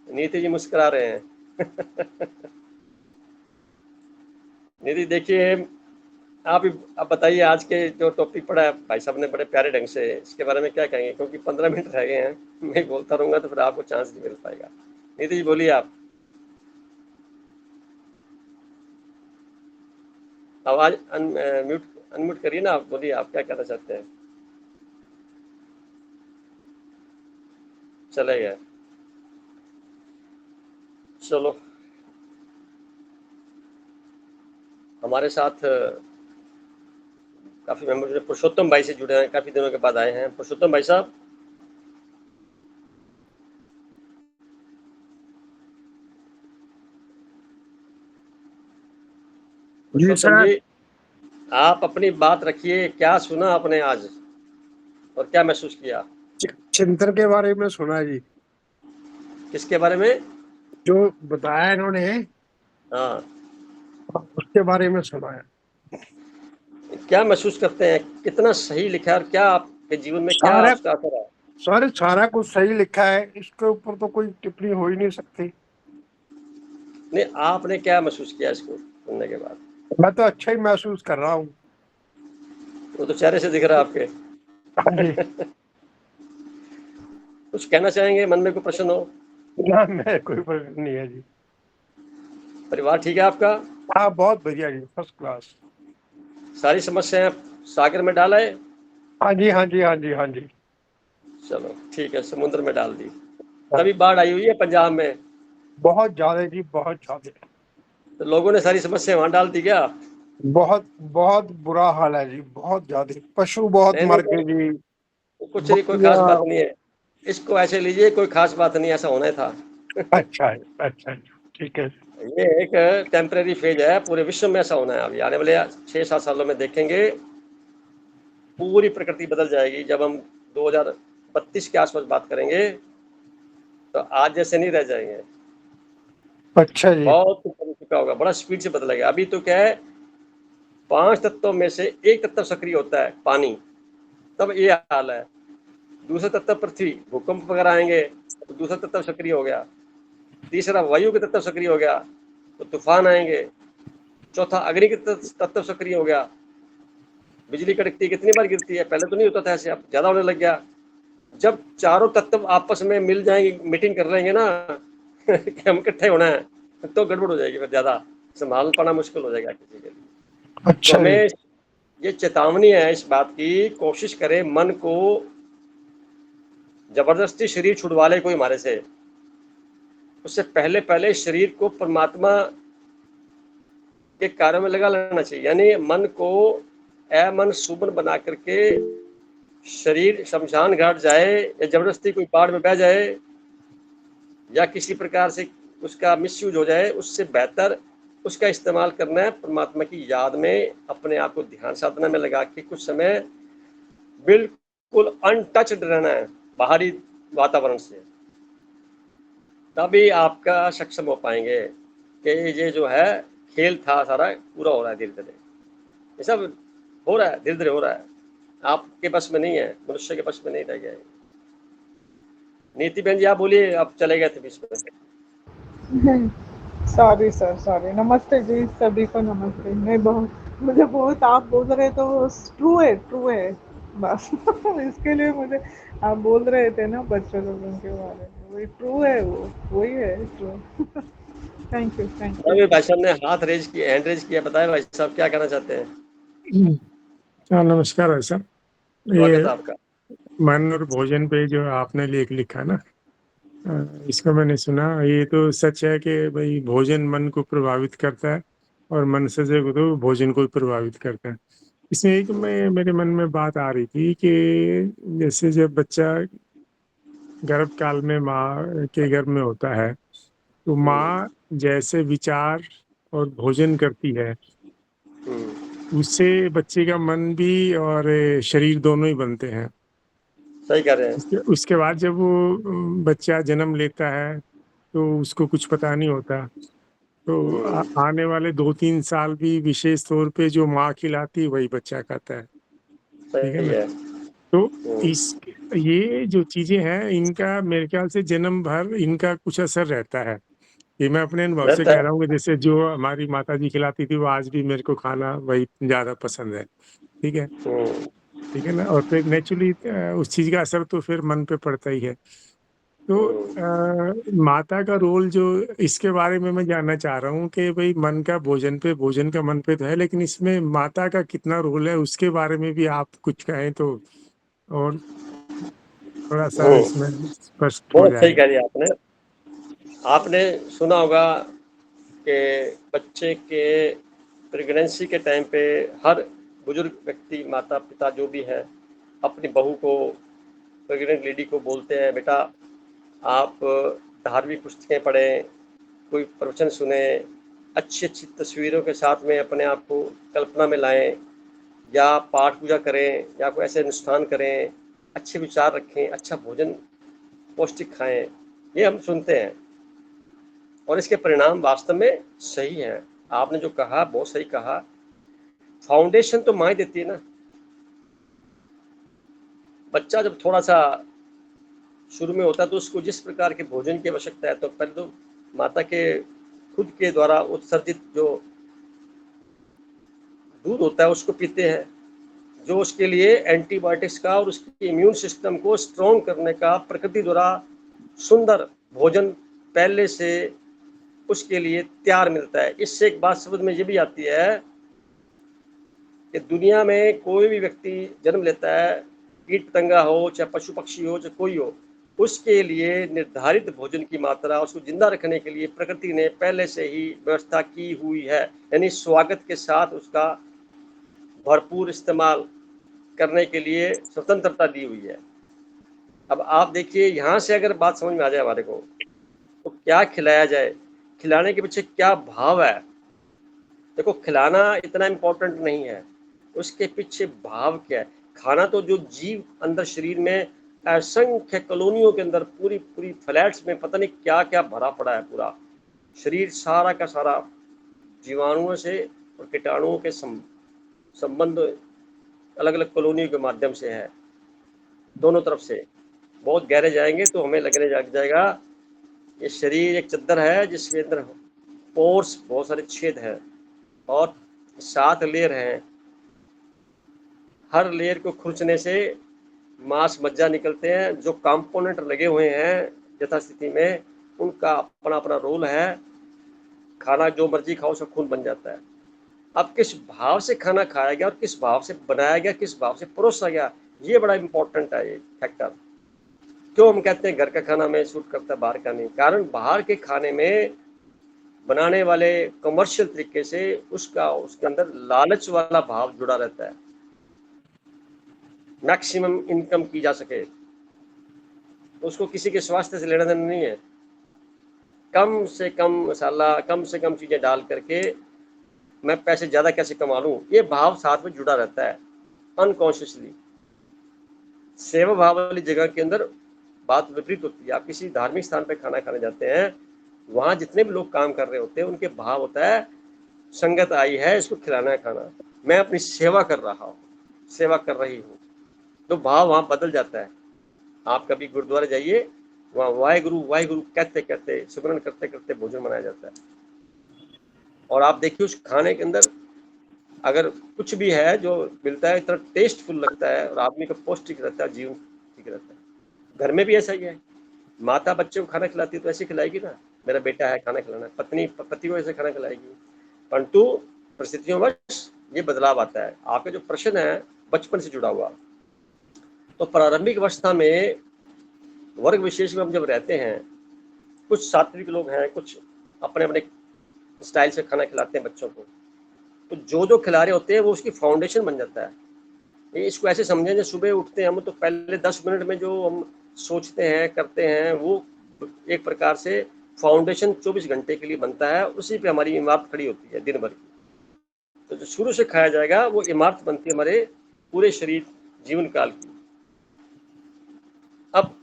नीति जी मुस्कुरा रहे हैं नीति देखिए, आप बताइए, आज के जो टॉपिक पढ़ा है भाई साहब ने बड़े प्यारे ढंग से, इसके बारे में क्या कहेंगे? क्योंकि 15 मिनट रह गए हैं, मैं बोलता रहूंगा तो फिर आपको चांस नहीं मिल पाएगा। नीति जी बोलिए, आप आवाज अनम्यूट करिए ना, आप बोलिए, आप क्या कहना चाहते हैं? चले गए, चलो। हमारे साथ काफी मेंबर पुरुषोत्तम भाई से जुड़े हैं, काफी दिनों के बाद आए हैं। पुरुषोत्तम भाई साहब, पुरुषोत्तम जी, आप अपनी बात रखिए। क्या सुना आपने आज और क्या महसूस किया? चिंतन के बारे में सुना जी। किसके बारे में? जो बताया इन्होंने, हाँ, उसके बारे में सुना है। क्या महसूस करते हैं? कितना सही लिखा है और क्या आपके जीवन में क्या सारा उसका असर है? सारा कुछ सही लिखा है, इसके ऊपर तो कोई टिप्पणी हो ही नहीं सकती। नहीं, आपने क्या महसूस किया इसको सुनने के बाद? मैं तो अच्छा ही महसूस कर रहा हूँ। वो तो चेहरे से दिख रहा है आपके। हाँ जी। कुछ कहना चाहेंगे? मन में कोई प्रश्न हो? ना, मैं कोई प्रश्न नहीं है जी। परिवार ठीक है आपका? हाँ, बहुत बढ़िया जी, फर्स्ट क्लास। सारी समस्याएं सागर में डाला है? हाँ जी, हाँ जी, हाँ जी, हाँ जी। चलो ठीक है, समुद्र में डाल दी। तभी बाढ़ आई हुई है पंजाब में। बहुत ज्यादा जी, बहुत ज्यादा। तो लोगों ने सारी समस्या वहां डाल दी क्या? बहुत बहुत बुरा हाल है जी, बहुत ज्यादा। पशु बहुत नहीं मर नहीं, गए जी। कुछ नहीं, कोई खास बकरियां। बात नहीं है। इसको ऐसे लीजिए, कोई खास बात नहीं, ऐसा होना ही था। अच्छा है, अच्छा है, ठीक है। ये एक टेम्परेरी फेज है, पूरे विश्व में ऐसा होना है। अभी आने वाले 6-7 सालों में देखेंगे पूरी प्रकृति बदल जाएगी। जब हम 2032 के आसपास बात करेंगे तो आज जैसे नहीं रह जाएंगे। अच्छा जी। बहुत कुछ बदल चुका होगा, बड़ा स्पीड से बदलेगा। अभी तो क्या है, 5 तत्वों में से एक तत्व सक्रिय होता है, पानी, तब ये हाल है। दूसरा तत्व पृथ्वी, भूकंप वगैरह आएंगे तो दूसरा तत्व सक्रिय हो गया। तीसरा वायु के तत्व सक्रिय हो गया तो तूफान आएंगे। चौथा अग्नि के तत्व सक्रिय हो गया। बिजली कड़कती कितनी बार गिरती है, पहले तो नहीं होता था ऐसे, अब ज्यादा होने लग गया। जब चारों तत्व आपस में मिल जाएंगे, मीटिंग कर लेंगे ना कि हम इकट्ठे होना है, तो गड़बड़ हो जाएगी, फिर ज्यादा संभाल पाना मुश्किल हो जाएगा किसी के लिए। तो अच्छा जी। हमें ये चेतावनी है इस बात की, कोशिश करें मन को जबरदस्ती शरीर छुड़वा ले कोई हमारे से, उससे पहले पहले शरीर को परमात्मा के कार्यों में लगा लेना चाहिए। यानी मन को अमन सुमन बना करके शरीर शमशान घाट जाए या जबरदस्ती कोई बाढ़ में बह जाए या किसी प्रकार से उसका मिसयूज हो जाए, उससे बेहतर उसका इस्तेमाल करना है परमात्मा की याद में, अपने आप को ध्यान साधना में लगा के कुछ समय बिल्कुल अनटच्ड रहना है बाहरी वातावरण से। तभी आपका सक्षम हो पाएंगे कि ये जो है खेल था सारा पूरा हो रहा है धीरे धीरे। ये सब हो रहा है, धीरे धीरे हो रहा है, आपके बस में नहीं है, मनुष्य के बस में नहीं रह गया है। नीति बहन जी आप बोलिए, आप चले गए थे बीच में। Sorry sir, sorry. नमस्ते जी, सभी को नमस्ते। मैं बहुत, मुझे बहुत आप बोल रहे तो ट्रू है, ट्रू है बस इसके लिए मुझे आप बोल रहे थे ना बच्चों लोगों के बारे में, वही ट्रू है, वो वही है true thank you, thank you. अभी भाई साहब ने हाथ रेज किया, हैंड रेज किया, बताए भाई साहब क्या कहना चाहते हैं? हाँ, नमस्कार भाई साहब। स्वागत ये है आपका। मन और भोजन पे जो आपने लेख लिखा ना, इसको मैंने सुना। ये तो सच है कि भाई भोजन मन को प्रभावित करता है और मन से जो तो भोजन को प्रभावित करता है। इसमें एक मेरे मन में बात आ रही थी कि जैसे जब बच्चा गर्भ काल में माँ के गर्भ में होता है तो माँ जैसे विचार और भोजन करती है उससे बच्चे का मन भी और शरीर दोनों ही बनते हैं। सही कह रहे हैं। उसके बाद जब वो बच्चा जन्म लेता है तो उसको कुछ पता नहीं होता। तो आने वाले 2-3 साल भी विशेष तौर पे जो माँ खिलाती है वही बच्चा खाता है। ठीक है सही ना? है। तो इस ये जो चीजें हैं इनका मेरे ख्याल से जन्म भर इनका कुछ असर रहता है। ये मैं अपने अनुभव से रहता कह है। रहा हूँ कि जैसे जो हमारी माता जी खिलाती थी वो आज भी मेरे को खाना वही ज्यादा पसंद है। ठीक है, ठीक है ना? और फिर नेचुरली उस चीज का असर तो फिर मन पे पड़ता ही है। तो माता का रोल जो इसके बारे में मैं जानना चाह रहा हूँ कि भाई मन का भोजन पे, भोजन का मन पे तो है, लेकिन इसमें माता का कितना रोल है उसके बारे में भी आप कुछ कहें तो और थोड़ा सा इसमें स्पष्ट हो बहुत सही जाएगा। कह दिया आपने। आपने सुना होगा कि बच्चे के प्रेगनेंसी के टाइम पे हर बुजुर्ग व्यक्ति, माता पिता जो भी है, अपनी बहू को, प्रेग्नेंट लेडी को बोलते हैं, बेटा आप धार्मिक पुस्तकें पढ़ें, कोई प्रवचन सुने, अच्छी अच्छी तस्वीरों के साथ में अपने आप को कल्पना में लाएं, या पाठ पूजा करें, या कोई ऐसे अनुष्ठान करें, अच्छे विचार रखें, अच्छा भोजन पौष्टिक खाएं। ये हम सुनते हैं और इसके परिणाम वास्तव में सही है। आपने जो कहा बहुत सही कहा। फाउंडेशन तो माँ ही देती है ना। बच्चा जब थोड़ा सा शुरू में होता है तो उसको जिस प्रकार के भोजन की आवश्यकता है, तो पहले तो माता के खुद के द्वारा उत्सर्जित जो दूध होता है उसको पीते हैं, जो उसके लिए एंटीबायोटिक्स का और उसके इम्यून सिस्टम को स्ट्रॉन्ग करने का प्रकृति द्वारा सुंदर भोजन पहले से उसके लिए तैयार मिलता है। इससे एक बात समझ में ये भी आती है कि दुनिया में कोई भी व्यक्ति जन्म लेता है, कीट पतंगा हो चाहे पशु पक्षी हो चाहे कोई हो, उसके लिए निर्धारित भोजन की मात्रा, उसको जिंदा रखने के लिए प्रकृति ने पहले से ही व्यवस्था की हुई है, यानी स्वागत के साथ उसका भरपूर इस्तेमाल करने के लिए स्वतंत्रता दी हुई है। अब आप देखिए, यहाँ से अगर बात समझ में आ जाए हमारे को, तो क्या खिलाया जाए, खिलाने के पीछे क्या भाव है। देखो, खिलाना इतना इम्पोर्टेंट नहीं है, उसके पीछे भाव क्या है। खाना तो जो जीव अंदर शरीर में असंख्य कॉलोनियों के अंदर पूरी पूरी फ्लैट्स में पता नहीं क्या क्या भरा पड़ा है, पूरा शरीर सारा का सारा जीवाणुओं से और कीटाणुओं के संबंध अलग अलग कॉलोनियों के माध्यम से है, दोनों तरफ से। बहुत गहरे जाएंगे तो हमें लगने लग जाएगा ये शरीर एक चद्दर है जिसके अंदर पोर्स, बहुत सारे छेद हैं और 7 लेयर हैं। हर लेयर को खुरचने से मांस मज्जा निकलते हैं। जो कंपोनेंट लगे हुए हैं यथास्थिति में, उनका अपना अपना रोल है। खाना जो मर्जी खाओ, सब खून बन जाता है। अब किस भाव से खाना खाया गया और किस भाव से बनाया गया, किस भाव से परोसा गया, ये बड़ा इंपॉर्टेंट है। ये फैक्टर क्यों हम कहते हैं घर का खाना में सूट करता है, बाहर का नहीं। कारण बाहर के खाने में बनाने वाले कमर्शियल तरीके से उसके अंदर लालच वाला भाव जुड़ा रहता है, मैक्सिमम इनकम की जा सके। उसको किसी के स्वास्थ्य से लेना देना नहीं है। कम से कम मसाला, कम से कम चीजें डाल करके मैं पैसे ज्यादा कैसे कमा लूं, ये भाव साथ में जुड़ा रहता है अनकॉन्शियसली। सेवा भाव वाली जगह के अंदर बात विपरीत होती है। आप किसी धार्मिक स्थान पे खाना खाने जाते हैं, वहां जितने भी लोग काम कर रहे होते हैं, उनके भाव होता है संगत आई है, इसको खिलाना है खाना, मैं अपनी सेवा कर रहा हूँ, सेवा कर रही हूँ। तो भाव वहां बदल जाता है। आप कभी गुरुद्वारे जाइए, वहाँ वाहेगुरु वाहेगुरु कहते कहते, सिमरन करते करते भोजन बनाया जाता है। और आप देखिए उस खाने के अंदर अगर कुछ भी है जो मिलता है, इतना टेस्टफुल लगता है और आदमी का पौष्टिक रहता है, जीवन ठीक रहता है। घर में भी ऐसा ही है। माता बच्चे को खाना खिलाती है तो ऐसे खिलाएगी ना, मेरा बेटा है खाना खिलाना, पत्नी पति को ऐसे खाना खिलाएगी। परंतु परिस्थितियों में ये बदलाव आता है। आपका जो प्रश्न है बचपन से जुड़ा हुआ, तो प्रारंभिक अवस्था में वर्ग विशेष में हम जब रहते हैं, कुछ सात्विक लोग हैं, कुछ अपने अपने स्टाइल से खाना खिलाते हैं बच्चों को, तो जो खिला रहे होते हैं वो उसकी फाउंडेशन बन जाता है। इसको ऐसे समझें, जब सुबह उठते हैं हम तो पहले 10 मिनट में जो हम सोचते हैं करते हैं, वो एक प्रकार से फाउंडेशन 24 घंटे के लिए बनता है। उसी पे हमारी इमारत खड़ी होती है दिन भर की। तो जो शुरू से खाया जाएगा वो इमारत बनती है हमारे पूरे शरीर जीवन काल की। अब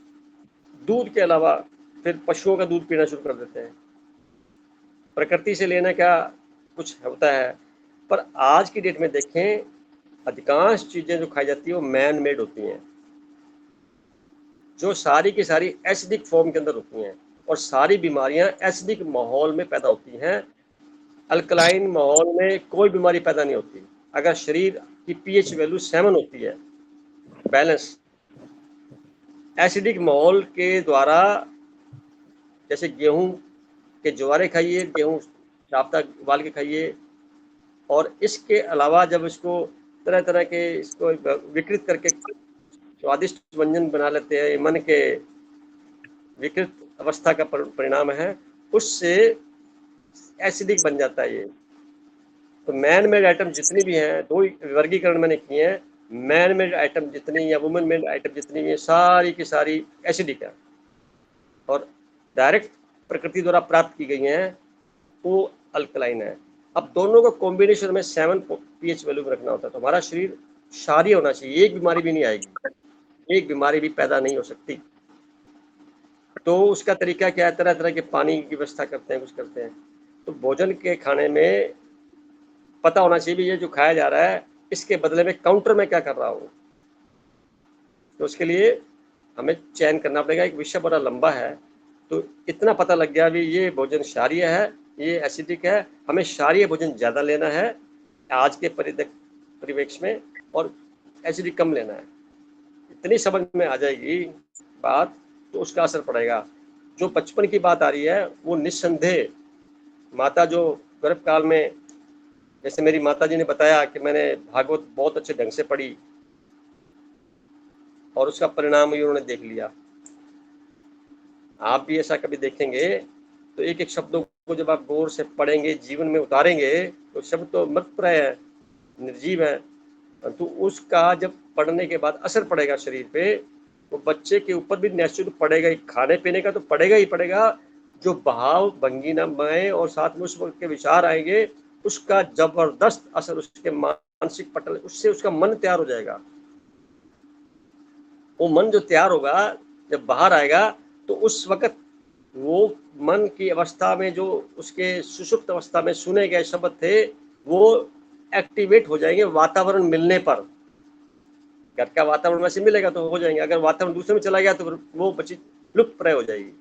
दूध के अलावा फिर पशुओं का दूध पीना शुरू कर देते हैं। प्रकृति से लेना क्या कुछ होता है, पर आज की डेट में देखें, अधिकांश चीजें जो खाई जाती है वो मैन मेड होती हैं, जो सारी की सारी एसिडिक फॉर्म के अंदर होती हैं। और सारी बीमारियां एसिडिक माहौल में पैदा होती हैं। अल्कलाइन माहौल में कोई बीमारी पैदा नहीं होती। अगर शरीर की पीएच वैल्यू 7 होती है, बैलेंस, एसिडिक माहौल के द्वारा, जैसे गेहूं के ज्वारे खाइए, गेहूं चापता उबाल के खाइए, और इसके अलावा जब इसको तरह तरह के इसको विकृत करके स्वादिष्ट व्यंजन बना लेते हैं, मन के विकृत अवस्था का परिणाम है, उससे एसिडिक बन जाता है ये। तो मैन मेड आइटम जितनी भी हैं, 2 वर्गीकरण मैंने किए हैं, मैन मेड आइटम जितनी या वुमेन मेड आइटम जितनी भी है, सारी की सारी एसिडिक है और डायरेक्ट प्रकृति द्वारा प्राप्त की गई हैं वो अल्कलाइन है। अब दोनों को कॉम्बिनेशन में 7 पीएच वैल्यू में रखना होता है, तो हमारा शरीर क्षारीय होना चाहिए। एक बीमारी भी नहीं आएगी, एक बीमारी भी पैदा नहीं हो सकती। तो उसका तरीका क्या है, तरह तरह के पानी की व्यवस्था करते हैं, कुछ करते हैं। तो भोजन के खाने में पता होना चाहिए भी ये जो खाया जा रहा है इसके बदले में काउंटर में क्या कर रहा हूँ। तो उसके लिए हमें चयन करना पड़ेगा। एक विषय बड़ा लंबा है, तो इतना पता लग गया भी ये भोजन क्षारीय है, ये एसिडिक है, हमें क्षारीय भोजन ज़्यादा लेना है आज के परिवेश में, और एसिडिक कम लेना है। इतनी समझ में आ जाएगी बात, तो उसका असर पड़ेगा। जो बचपन की बात आ रही है वो निस्संदेह माता जो गर्भकाल में, जैसे मेरी माता जी ने बताया कि मैंने भागवत बहुत अच्छे ढंग से पढ़ी और उसका परिणाम भी उन्होंने देख लिया। आप भी ऐसा कभी देखेंगे तो एक एक शब्दों को जब आप गौर से पढ़ेंगे, जीवन में उतारेंगे, तो शब्द तो मृतप्राय है, निर्जीव है, तो उसका जब पढ़ने के बाद असर पड़ेगा शरीर पे, तो बच्चे के ऊपर भी नेचुरल पड़ेगा ही। खाने पीने का तो पड़ेगा ही पड़ेगा, जो भाव भंगीनामय और साथ में उस वक्त के विचार आएंगे, उसका जबरदस्त असर उसके मानसिक पटल, उससे उसका मन तैयार हो जाएगा। वो मन जो तैयार होगा, जब बाहर आएगा, तो उस वक्त वो मन की अवस्था में जो उसके सुषुप्त अवस्था में सुने गए शब्द थे, वो एक्टिवेट हो जाएंगे वातावरण मिलने पर। घर का वातावरण वैसे मिलेगा तो हो जाएंगे, अगर वातावरण दूसरे में चला गया तो वो बची लुप्त प्राय हो जाएगी।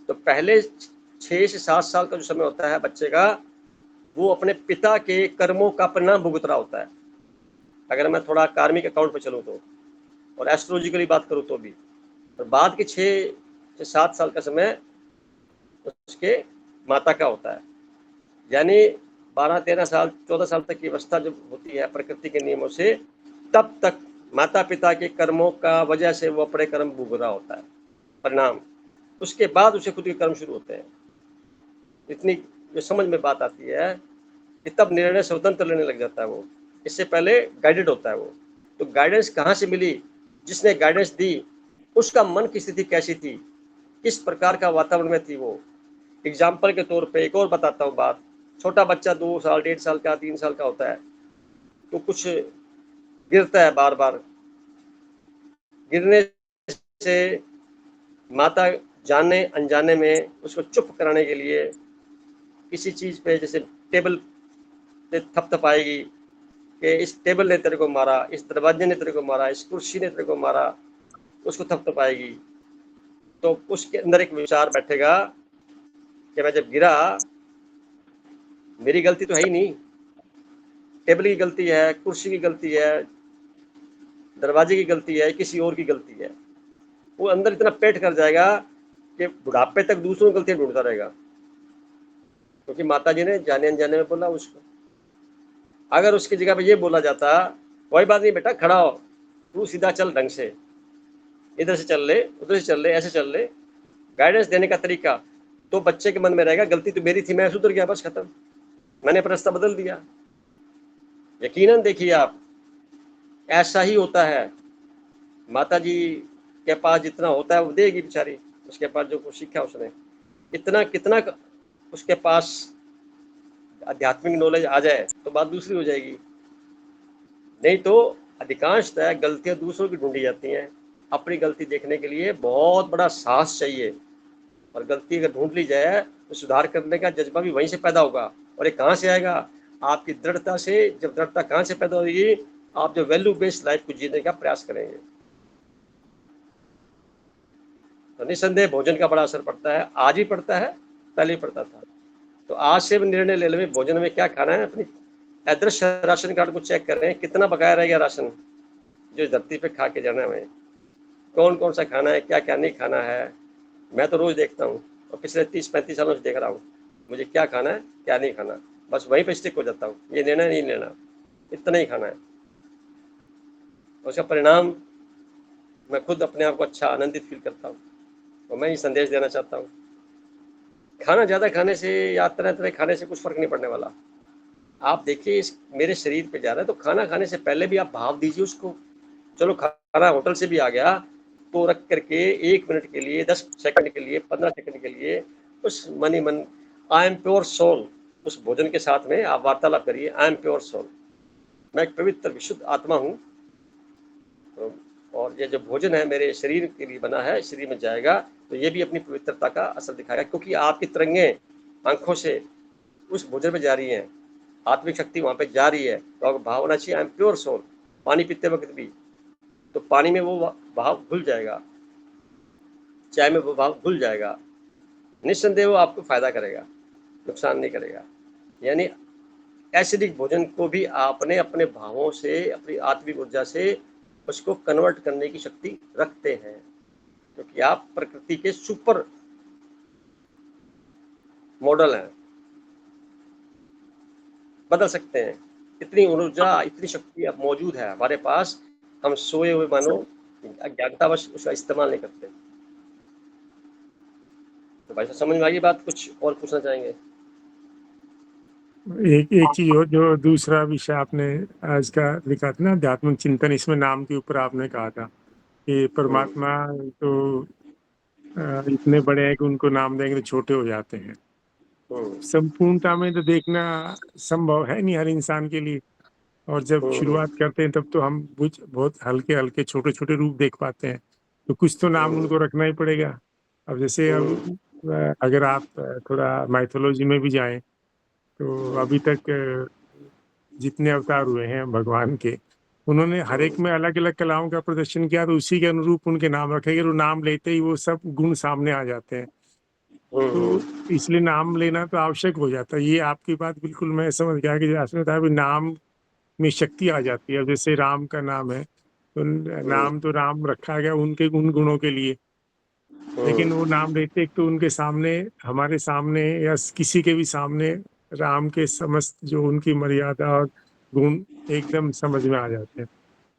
तो पहले 6 से 7 साल का जो समय होता है बच्चे का, वो अपने पिता के कर्मों का परिणाम भुगत रहा होता है। अगर मैं थोड़ा कार्मिक अकाउंट पे चलूँ तो, और एस्ट्रोलॉजिकली बात करूँ तो भी, और बाद के 6 से 7 साल का समय उसके माता का होता है। यानी 12-13 साल 14 साल तक की अवस्था जब होती है प्रकृति के नियमों से, तब तक माता पिता के कर्मों का वजह से वो अपने कर्म भोग रहा होता है, परिणाम। उसके बाद उसे खुद के कर्म शुरू होते हैं। इतनी जो समझ में बात आती है कि तब निर्णय स्वतंत्र लेने लग जाता है वो, इससे पहले गाइडेड होता है वो। तो गाइडेंस कहाँ से मिली? जिसने गाइडेंस दी उसका मन की स्थिति कैसी थी, किस प्रकार का वातावरण में थी वो। एग्जाम्पल के तौर पे एक और बताता हूँ बात। छोटा बच्चा 2 साल 1.5 साल का 3 साल का होता है, तो कुछ गिरता है बार बार, गिरने से माता जाने अनजाने में उसको चुप कराने के लिए किसी चीज़ पे, जैसे टेबल पे थपथपाएगी कि इस टेबल ने तेरे को मारा, इस दरवाजे ने तेरे को मारा, इस कुर्सी ने तेरे को मारा, उसको थपथपाएगी। तो उसके अंदर एक विचार बैठेगा कि मैं जब गिरा, मेरी गलती तो है ही नहीं, टेबल की गलती है, कुर्सी की गलती है, दरवाजे की गलती है, किसी और की गलती है। वो अंदर इतना पेट कर जाएगा कि बुढ़ापे तक दूसरों की गलतियां ढूंढता रहेगा, क्योंकि माता जी ने जाने अनजाने में बोला उसको। अगर उसकी जगह पे ये बोला जाता, कोई बात नहीं बेटा, खड़ा हो, तू सीधा चल, ढंग से इधर से चल ले, उधर से चल ले, ऐसे चल ले, गाइडेंस देने का तरीका, तो बच्चे के मन में रहेगा गलती तो मेरी थी, मैं सुधर गया, बस खत्म, मैंने अपना रास्ता बदल दिया। यकीनन देखिए आप, ऐसा ही होता है। माता जी के पास जितना होता है वो देगी बेचारी, उसके पास जो कुछ सीखा उसने, इतना कितना उसके पास आध्यात्मिक नॉलेज आ जाए तो बात दूसरी हो जाएगी। नहीं तो अधिकांशतः गलतियां दूसरों की ढूंढी जाती हैं। अपनी गलती देखने के लिए बहुत बड़ा साहस चाहिए, और गलती अगर ढूंढ ली जाए तो सुधार करने का जज्बा भी वहीं से पैदा होगा। और ये कहाँ से आएगा? आपकी दृढ़ता से। जब दृढ़ता कहाँ से पैदा होगी? आप जो वैल्यू बेस्ड लाइफ को जीने का प्रयास करेंगे। तो निसंदेह भोजन का बड़ा असर पड़ता है, आज ही पड़ता है, पहले ही पड़ता था। तो आज से निर्णय ले लें भोजन में क्या खाना है। अपनी अदृश्य राशन कार्ड को चेक कर रहे हैं, कितना बकाया रह गया राशन जो धरती पे खा के जाना है हमें, कौन कौन सा खाना है, क्या क्या नहीं खाना है। मैं तो रोज देखता हूँ, और पिछले 30-35 सालों से देख रहा हूँ मुझे क्या खाना है क्या नहीं खाना, बस वहीं पे स्टिक हो जाता हूँ। ये लेना नहीं लेना, इतना ही खाना है। उसका परिणाम मैं खुद अपने आप को अच्छा आनंदित फील करता हूँ, और मैं ये संदेश देना चाहता हूँ, खाना ज़्यादा खाने से या तरह तरह खाने से कुछ फर्क नहीं पड़ने वाला। आप देखिए इस मेरे शरीर पे जा रहा है, तो खाना खाने से पहले भी आप भाव दीजिए उसको। चलो खाना होटल से भी आ गया तो रख करके 1 मिनट के लिए, 10 सेकंड के लिए, 15 सेकंड के लिए उस मनी मन आई एम प्योर सोल, उस भोजन के साथ में आप वार्तालाप करिए। आई एम प्योर सोल, मैं एक पवित्र विशुद्ध आत्मा हूँ, और ये जो भोजन है मेरे शरीर के लिए बना है, शरीर में जाएगा तो ये भी अपनी पवित्रता का असर दिखाएगा, क्योंकि आपकी तरंगें आंखों से उस भोजन में जा रही हैं, आत्मिक शक्ति वहाँ पे जा रही है। तो आपको भाव होना चाहिए आई एम प्योर सोल। पानी पीते वक्त भी तो पानी में वो भाव घुल जाएगा, चाय में वो भाव घुल जाएगा। निस्संदेह वो आपको फायदा करेगा, नुकसान नहीं करेगा। यानी एसिडिक भोजन को भी आपने अपने भावों से, अपनी आत्मिक ऊर्जा से उसको कन्वर्ट करने की शक्ति रखते हैं, क्योंकि आप प्रकृति के सुपर मॉडल हैं, बदल सकते हैं। इतनी ऊर्जा, इतनी शक्ति अब मौजूद है हमारे पास, हम सोए हुए मानो अज्ञानतावश उसका इस्तेमाल नहीं करते। तो भाई साहब समझ में आ गई बात, कुछ और पूछना चाहेंगे? एक एक चीज और, जो दूसरा विषय आपने आज का लिखा था ना, आध्यात्मिक चिंतन, इसमें नाम के ऊपर आपने कहा था कि हम्म, परमात्मा तो इतने बड़े हैं कि उनको नाम देंगे तो छोटे हो जाते हैं। हम्म, संपूर्णता में तो देखना संभव है नहीं हर इंसान के लिए। और जब हम्म, शुरुआत करते हैं तब तो हम कुछ बहुत हल्के हल्के छोटे छोटे रूप देख पाते हैं, तो कुछ तो नाम हम्म, उनको रखना ही पड़ेगा। अब जैसे हम्म, अब अगर आप थोड़ा माइथोलॉजी में भी जाएं, तो हम्म, अभी तक जितने अवतार हुए हैं भगवान के, उन्होंने हर एक हम्म, में अलग अलग कलाओं का प्रदर्शन किया, तो उसी के अनुरूप उनके नाम रखे गए। वो नाम लेते ही वो सब गुण सामने आ जाते हैं। तो हम्म, इसलिए नाम लेना तो आवश्यक हो जाता है। ये आपकी बात बिल्कुल मैं समझ गया कि जैसे बताया भी, नाम में शक्ति आ जाती है। अब जैसे राम का नाम है, तो हम्म, नाम तो राम रखा गया उनके उन गुणों के लिए, हम्म, लेकिन वो नाम लेते एक तो उनके सामने, हमारे सामने या किसी के भी सामने राम के समस्त जो उनकी मर्यादा और गुण एकदम समझ में आ जाते हैं।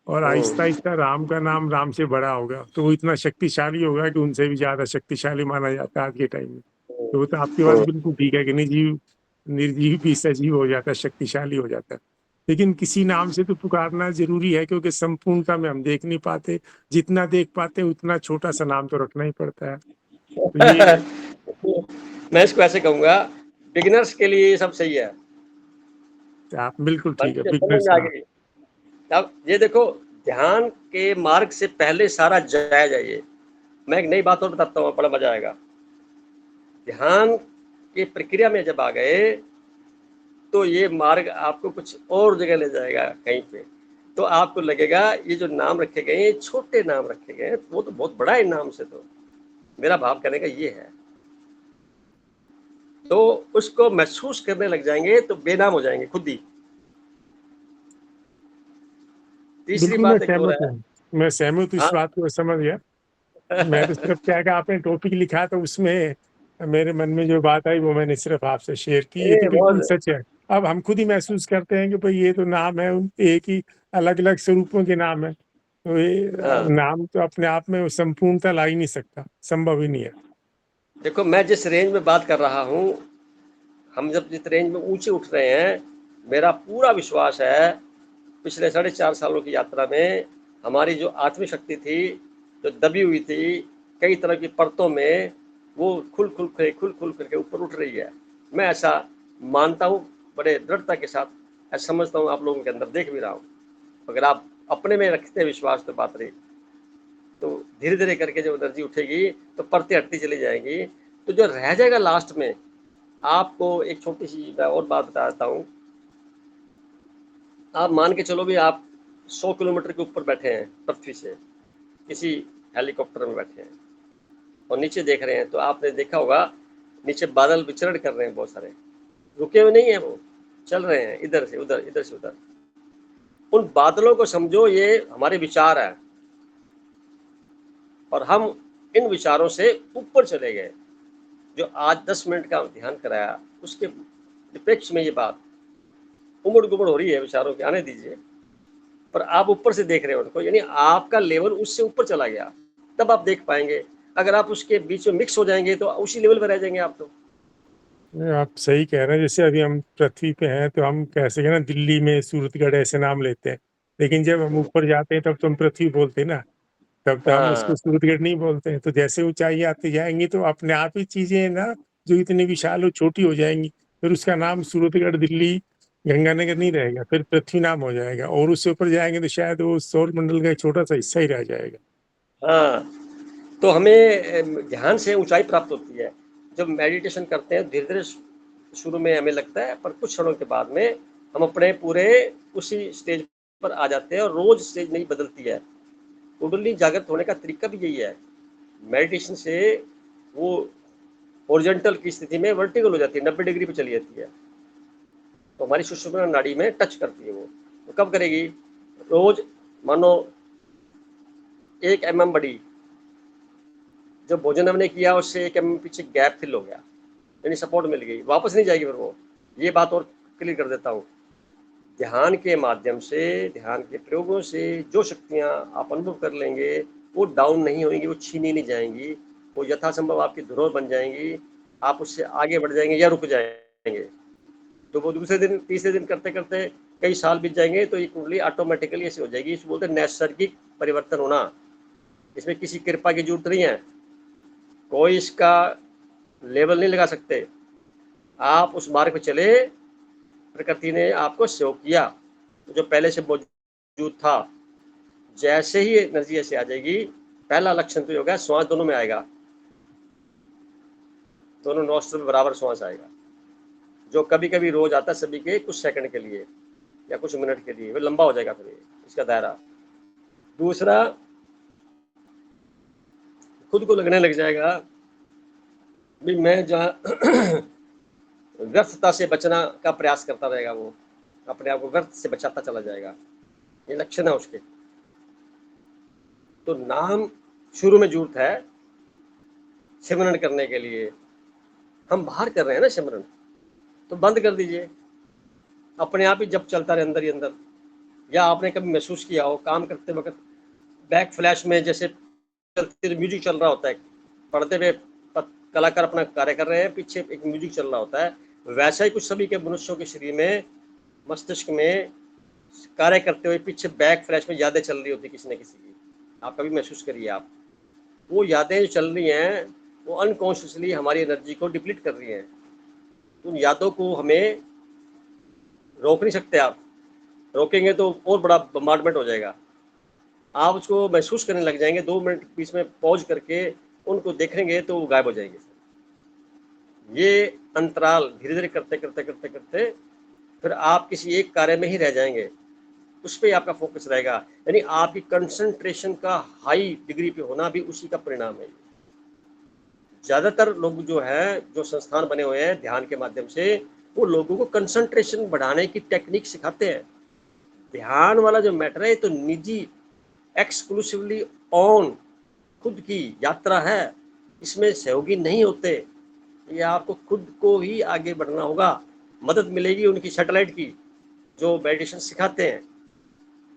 और आहिस्ता हम्म, आहिस्ता राम का नाम राम से बड़ा होगा, तो वो इतना शक्तिशाली होगा कि उनसे भी ज्यादा शक्तिशाली माना जाता है आज के टाइम में। तो वो तो आपकी बात हम्म, बिल्कुल ठीक है कि निर्जीव निर्जीव भी सजीव हो जाता है, शक्तिशाली हो जाता है। लेकिन किसी नाम से तो पुकारना जरूरी है, क्योंकि संपूर्णता में हम देख नहीं पाते। जितना देख पाते हैं उतना छोटा सा नाम तो रखना ही पड़ता है। तो ये मैं इसको ऐसे कहूंगा, बिगिनर्स के लिए ये सब सही है। आप बिल्कुल ठीक है, बंदे समझ बिगनर्स। में आ हाँ, गई। अब ये देखो, ध्यान के मार्ग से पहले सारा जायज है ये। मैं एक नई बात और बताता हूँ, बड़ा मजा आएगा। ध्यान की प्रक्रिया में जब आ गए, तो ये मार्ग आपको कुछ और जगह ले जाएगा कहीं पे। तो आपको लगेगा ये जो नाम रखे गए हैं, छोटे नाम रखे गए हैं, वो तो बहुत बड़ा है नाम से। तो मेरा भाव करने का ये है, तो उसको महसूस करने लग जाएंगे तो बेनाम हो जाएंगे खुद ही। तीसरी बिल्कुल मैं बात एक और सहमत है। हूँ। मैं सहमत हूँ, इस हाँ। बात को समझ गया। मैं तो सिर्फ क्या है कि आपने टॉपिक लिखा तो उसमें मेरे मन में जो बात आई वो मैंने सिर्फ आपसे शेयर की। ये तो बिल्कुल बहुत। सच है। अब हम खुद ही महसूस करते हैं कि भाई ये तो नाम है, एक ही अलग अलग स्वरूपों के नाम है। तो ये हाँ, नाम तो अपने आप में वो संपूर्णता ला ही नहीं सकता, संभव ही नहीं है। देखो मैं जिस रेंज में बात कर रहा हूँ, हम जब जिस रेंज में ऊंचे उठ रहे हैं, मेरा पूरा विश्वास है पिछले 4.5 सालों की यात्रा में हमारी जो आत्मिक शक्ति थी, जो दबी हुई थी कई तरह की परतों में, वो खुल खुल करके ऊपर उठ रही है। मैं ऐसा मानता हूँ, बड़े दृढ़ता के साथ ऐसा समझता हूँ, आप लोगों के अंदर देख भी रहा हूँ। अगर आप अपने में रखते हैं विश्वास तो बात रही, तो धीरे धीरे करके जब एनर्जी उठेगी तो परतें हटती चली जाएंगी। तो जो रह जाएगा लास्ट में, आपको एक छोटी सी मैं और बात बता देता हूँ। आप मान के चलो भी, आप 100 किलोमीटर के ऊपर बैठे हैं पृथ्वी से, किसी हेलीकॉप्टर में बैठे हैं और नीचे देख रहे हैं, तो आपने देखा होगा नीचे बादल विचरण कर रहे हैं बहुत सारे, रुके हुए नहीं है, वो चल रहे हैं इधर से उधर, इधर से उधर। उन बादलों को समझो ये हमारे विचार है, और हम इन विचारों से ऊपर चले गए। जो आज 10 मिनट का ध्यान कराया, उसके निरपेक्ष में ये बात उमड़ गुमड़ हो रही है, विचारों के आने दीजिए। पर आप ऊपर से देख रहे हो उनको, यानी आपका लेवल उससे ऊपर चला गया, तब आप देख पाएंगे। अगर आप उसके बीच में मिक्स हो जाएंगे तो उसी लेवल पर रह जाएंगे आप तो। आप सही कह रहे हैं। जैसे अभी हम पृथ्वी पे हैं तो हम कैसे ना दिल्ली में सूरतगढ़ ऐसे नाम लेते हैं, लेकिन जब हम ऊपर जाते हैं तब तो हम पृथ्वी बोलते हैं ना। तब तो हम उसको हाँ, सूरतगढ़ नहीं बोलते हैं। तो जैसे ऊंचाई आती जाएंगी तो अपने आप ही चीजें ना, जो इतनी विशाल हो छोटी हो जाएंगी। फिर उसका नाम सूरतगढ़, दिल्ली, गंगानगर नहीं रहेगा, फिर पृथ्वी नाम हो जाएगा। और उससे ऊपर जाएंगे तो शायद वो सौर मंडल का एक छोटा सा हिस्सा ही रह जाएगा। हाँ। तो हमें ध्यान से ऊंचाई प्राप्त होती है। जब मेडिटेशन करते हैं धीरे धीरे, शुरू में हमें लगता है, पर कुछ क्षणों के बाद में हम अपने पूरे उसी स्टेज पर आ जाते हैं, और रोज स्टेज नहीं बदलती है। कुंडली जागृत होने का तरीका भी यही है। मेडिटेशन से वो हॉरिजॉन्टल की स्थिति में वर्टिकल हो जाती है, 90 डिग्री पे चली जाती है। तो हमारी सुषुम्ना नाड़ी में टच करती है वो। तो कब करेगी? रोज मानो 1 mm बढ़ी, जो भोजन हमने किया उससे 1 mm पीछे गैप फिल हो गया, यानी सपोर्ट मिल गई, वापस नहीं जाएगी फिर वो। ये बात और क्लियर कर देता हूँ। ध्यान के माध्यम से, ध्यान के प्रयोगों से जो शक्तियाँ आप अनुभव कर लेंगे, वो डाउन नहीं होंगी, वो छीनी नहीं जाएंगी, वो यथासंभव आपकी धरोहर बन जाएंगी, आप उससे आगे बढ़ जाएंगे या रुक जाएंगे। तो वो दूसरे दिन तीसरे दिन करते करते कई साल बीत जाएंगे तो ये कुंडली ऑटोमेटिकली ऐसी हो जाएगी। इसको बोलते हैं नैसर्गिक परिवर्तन होना। इसमें किसी कृपा की जरूरत नहीं है, कोई इसका लेवल नहीं लगा सकते। आप उस मार्ग पे चले, प्रकृति ने आपको सहयोग किया, जो पहले से मौजूद था। जैसे ही एनर्जी ऐसे आ जाएगी, पहला लक्षण तो होगा श्वास दोनों में आएगा, दोनों नोस्ट्रल में बराबर श्वास आएगा, जो कभी कभी रोज आता है सभी के कुछ सेकंड के लिए या कुछ मिनट के लिए, वो लंबा हो जाएगा फिर इसका दायरा। दूसरा, खुद को लगने लग जाएगा भी मैं जहाँ व्यर्थता से बचना का प्रयास करता रहेगा, वो अपने आप को व्यर्थ से बचाता चला जाएगा। ये लक्षण है उसके। तो नाम शुरू में जरूरत है सिमरन करने के लिए। हम बाहर कर रहे हैं ना सिमरन, तो बंद कर दीजिए, अपने आप ही जब चलता रहे अंदर ही अंदर। या आपने कभी महसूस किया हो काम करते वक्त बैक फ्लैश में जैसे चलते म्यूजिक चल रहा होता है, पर्दे पे कलाकार अपना कार्य कर रहे हैं, पीछे एक म्यूजिक चल रहा होता है, वैसा ही कुछ सभी के मनुष्यों के शरीर में, मस्तिष्क में कार्य करते हुए पीछे बैक फ्लैश में यादें चल रही होती किसी न किसी की। आप कभी महसूस करिए, आप वो यादें जो चल रही हैं वो अनकॉन्शियसली हमारी एनर्जी को डिप्लीट कर रही हैं। उन यादों को हमें रोक नहीं सकते। आप रोकेंगे तो और बड़ा बम्बार्डमेंट हो जाएगा। आप उसको महसूस करने लग जाएंगे, 2 मिनट बीच में पॉज करके उनको देखेंगे तो वो गायब हो जाएंगे। ये अंतराल धीरे धीरे करते करते करते करते फिर आप किसी एक कार्य में ही रह जाएंगे, उस पर आपका फोकस रहेगा। यानी आपकी कंसंट्रेशन का हाई डिग्री पे होना भी उसी का परिणाम है। ज़्यादातर लोग जो है, जो संस्थान बने हुए हैं ध्यान के माध्यम से, वो लोगों को कंसंट्रेशन बढ़ाने की टेक्निक सिखाते हैं। ध्यान वाला जो मैटर है तो निजी, एक्सक्लूसिवली ऑन, खुद की यात्रा है, इसमें सहयोगी नहीं होते। ये आपको खुद को ही आगे बढ़ना होगा। मदद मिलेगी उनकी सैटेलाइट की, जो मेडिटेशन सिखाते हैं,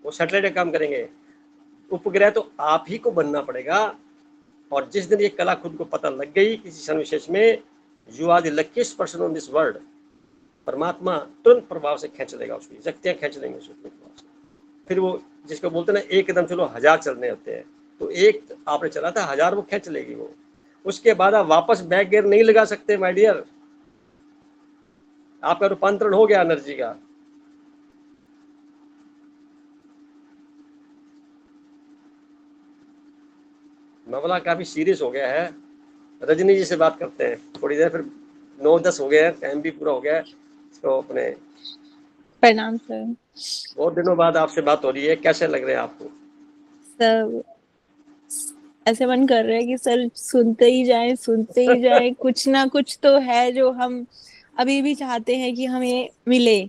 वो सैटेलाइट का काम करेंगे। उपग्रह तो आप ही को बनना पड़ेगा। और जिस दिन ये कला खुद को पता लग गई किसी क्षण विशेष में, you are the luckiest person on this world, परमात्मा तुरंत प्रभाव से खींच लेगा, उसकी शक्तियाँ खींच लेंगे उसको प्रभाव से। फिर वो जिसको बोलते हैं ना, एक कदम चलो 1000 चलने होते हैं, तो एक आपने चला था 1000 वो खींच लेगी वो। उसके बाद आप वापस बैक गियर नहीं लगा सकते माय डियर। आपका रूपांतरण हो गया एनर्जी का। मामला काफी सीरियस हो गया है। रजनी जी से बात करते हैं थोड़ी देर, फिर 9-10 हो गए हैं, टाइम भी पूरा हो गया है। तो अपने प्रणाम सर। बहुत दिनों बाद आपसे बात हो रही है, कैसे लग रहे हैं आपको? सर ऐसे मन कर रहा है कि सर सुनते ही जाएं कुछ ना कुछ तो है जो हम अभी भी चाहते हैं कि हमें मिले।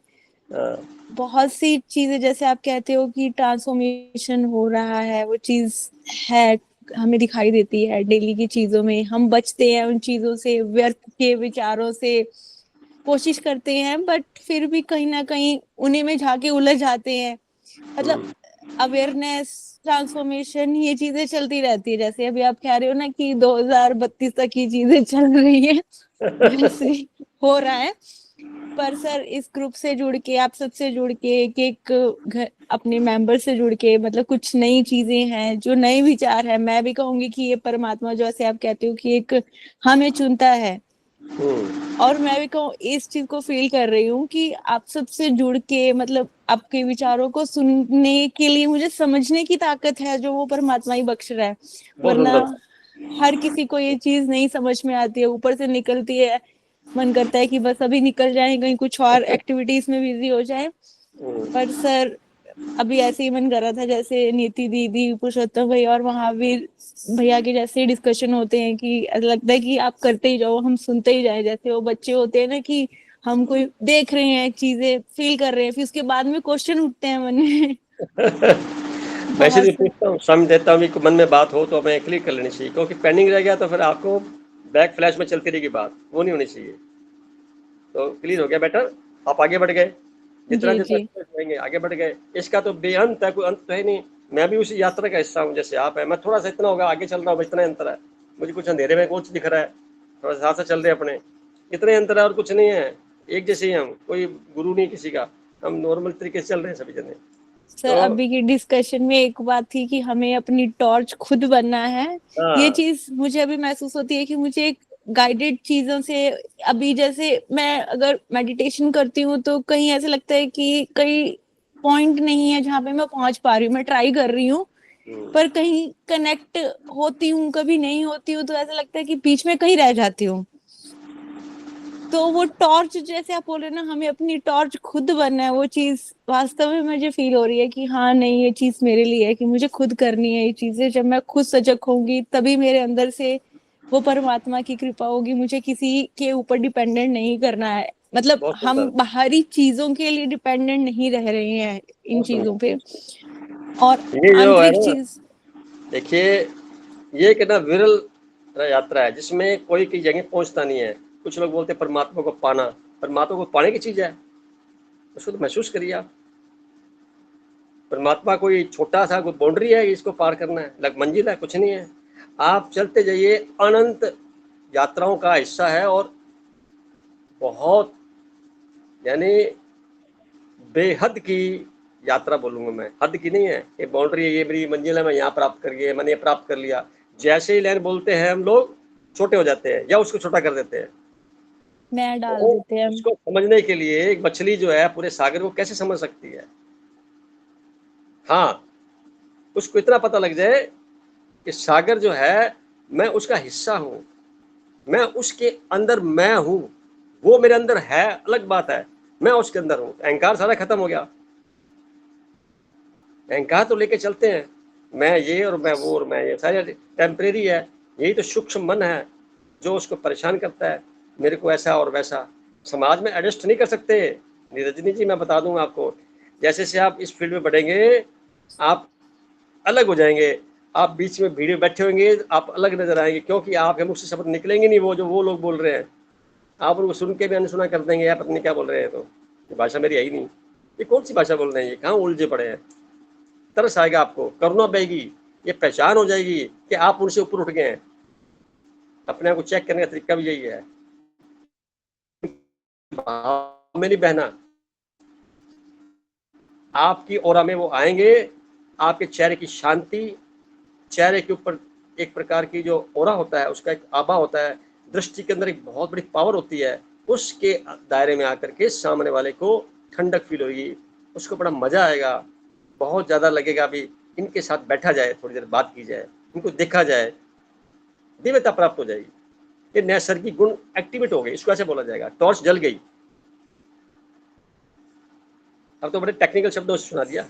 बहुत सी चीजें जैसे आप कहते हो कि ट्रांसफॉर्मेशन हो रहा है, वो चीज है, हमें दिखाई देती है डेली की चीजों में। हम बचते हैं उन चीजों से, व्यर्थ के विचारों से, कोशिश करते हैं, बट फिर भी कहीं ना कहीं उन्हीं में जाके उलझ जाते हैं। मतलब अवेयरनेस, ट्रांसफॉर्मेशन, ये चीजें चलती रहती है। जैसे अभी आप कह रहे हो ना कि 2032 तक ये चीजें चल रही है, वैसे हो रहा है। पर सर इस ग्रुप से जुड़ के, आप सबसे जुड़ के, एक घर अपने मेंबर से जुड़ के, मतलब कुछ नई चीजें हैं, जो नए विचार है। मैं भी कहूंगी कि ये परमात्मा, जैसे आप कहते हो कि एक हमें चुनता है, और मैं भी कहूँ इस चीज को फील कर रही हूँ कि आप सबसे जुड़ के, मतलब आपके विचारों को सुनने के लिए मुझे समझने की ताकत है, जो वो परमात्मा ही बख्श रहा है। वरना हर किसी को ये चीज नहीं समझ में आती है, ऊपर से निकलती है, मन करता है कि बस अभी निकल जाए, कहीं कुछ और एक्टिविटीज में बिजी हो जाए। पर सर अभी ऐसे ही मन कर रहा था, जैसे नीति दीदी, पुरुषोत्तम भैया और महावीर भैया के जैसे डिस्कशन होते हैं कि लगता है कि आप करते ही जाओ, हम सुनते ही जाए। जैसे वो बच्चे होते हैं ना कि हम कोई देख रहे हैं, चीजें फील कर रहे हैं, फिर उसके बाद में क्वेश्चन उठते हैं मन में। वैसे भी पूछता हूँ, समझ देता हूँ कि मन में बात हो तो हमें क्लिक कर लेनी चाहिए, क्योंकि पेंडिंग रह गया तो फिर आपको बैक फ्लैश में चलती रहेगी बात, वो नहीं होनी चाहिए। तो क्लियर हो गया बेटर, आप आगे बढ़ गए, जितना जितना आगे बढ़ गए। इसका तो बेअंत है, कोई अंत तो है नहीं। मैं भी उसी यात्रा का हिस्सा हूँ जैसे आप है। मैं थोड़ा सा इतना होगा आगे चल रहा हूँ, इतना अंतर है। मुझे कुछ अंधेरे में कुछ दिख रहा है, थोड़ा साथ से चल रहे हैं अपने, इतने अंतर है और कुछ नहीं है, एक जैसे ही हम, कोई गुरु नहीं किसी का, हम नॉर्मल तरीके से चल रहे हैं सभी जने। सर अभी की डिस्कशन में एक बात थी कि हमें अपनी टॉर्च खुद बनना है। ये हाँ चीज मुझे अभी महसूस होती है कि मुझे गाइडेड चीजों से, अभी जैसे मैं अगर मेडिटेशन करती हूँ तो कहीं ऐसे लगता है कि कई पॉइंट नहीं है जहाँ पे मैं पहुंच पा रही हूँ, मैं ट्राई कर रही हूँ पर कहीं कनेक्ट होती हूँ, कभी नहीं होती हूँ, तो ऐसा लगता है कि बीच में कहीं रह जाती हूँ। तो वो टॉर्च जैसे आप बोल रहे हैं ना, हमें अपनी टॉर्च खुद बनना है, वो चीज वास्तव में मुझे फील हो रही है कि हाँ नहीं, ये चीज मेरे लिए है कि मुझे खुद करनी है ये चीजें। जब मैं खुद सजग होंगी तभी मेरे अंदर से वो परमात्मा की कृपा होगी। मुझे किसी के ऊपर डिपेंडेंट नहीं करना है, मतलब बहुत हम सुंदर, बाहरी चीजों के लिए डिपेंडेंट नहीं रह रहे हैं इन बहुत चीजों सुंदर। पे। और ये जो है आंतरिक ना, चीज, देखिए, ये कि ना विरल यात्रा है जिसमें कोई की जगह पहुंचता नहीं है। कुछ लोग बोलते हैं परमात्मा को पाना, परमात्मा को पाने की चीज है, उसको तो महसूस करिए आप। परमात्मा कोई छोटा सा कोई बाउंड्री है इसको पार करना है, लग मंजिल है, कुछ नहीं है। आप चलते जाइए, अनंत यात्राओं का हिस्सा है, और बहुत यानी बेहद की यात्रा बोलूंगा मैं, हद की नहीं है। ये बाउंड्री है, ये मेरी मंजिल है, मैं यहाँ प्राप्त कर गया, मैंने ये प्राप्त कर लिया। जैसे ही लाइन बोलते हैं हम लोग छोटे हो जाते हैं या उसको छोटा कर देते हैं। मैं डाल तो देते हैं। उसको समझने के लिए एक मछली जो है पूरे सागर को कैसे समझ सकती है? हाँ, उसको इतना पता लग जाए कि सागर जो है मैं उसका हिस्सा हूं, मैं उसके अंदर मैं हूं, वो मेरे अंदर है अलग बात है, मैं उसके अंदर हूं। अहंकार सारा खत्म हो गया। अहंकार तो लेके चलते हैं, मैं ये और मैं वो और मैं ये, सारे टेम्परेरी है। यही तो सूक्ष्म मन है जो उसको परेशान करता है, मेरे को ऐसा और वैसा। समाज में एडजस्ट नहीं कर सकते। रजनी जी, मैं बता दूंगा आपको, जैसे से आप इस फील्ड में बढ़ेंगे आप अलग हो जाएंगे। आप बीच में भीड़ में बैठे होंगे, आप अलग नजर आएंगे, क्योंकि आपके मुख से शब्द निकलेंगे नहीं वो जो वो लोग बोल रहे हैं। आप उनको सुन के भी अनसुना कर देंगे, यार पता नहीं क्या बोल रहे हैं, तो ये भाषा मेरी है ही नहीं, ये कौन सी भाषा बोल रहे हैं, ये कहाँ उलझे पड़े हैं। तरस आएगा आपको, करुणा बहेगी, ये पहचान हो जाएगी कि आप उनसे ऊपर उठ गए हैं। अपने आप को चेक करने का तरीका भी यही है, भाव में नहीं बहना। आपकी ओरा में वो आएंगे, आपके चेहरे की शांति, चेहरे के ऊपर एक प्रकार की जो ओरा होता है उसका एक आभा होता है, दृष्टि के अंदर एक बहुत बड़ी पावर होती है, उसके दायरे में आकर के सामने वाले को ठंडक फील होगी, उसको बड़ा मजा आएगा, बहुत ज्यादा लगेगा भी इनके साथ बैठा जाए, थोड़ी देर बात की जाए, इनको देखा जाए, दिव्यता प्राप्त हो जाएगी। ये नैसर्गिक गुण एक्टिवेट हो गए, इसको ऐसे बोला जाएगा, टॉर्च जल गई। अब तो बड़े टेक्निकल शब्दों से सुना दिया।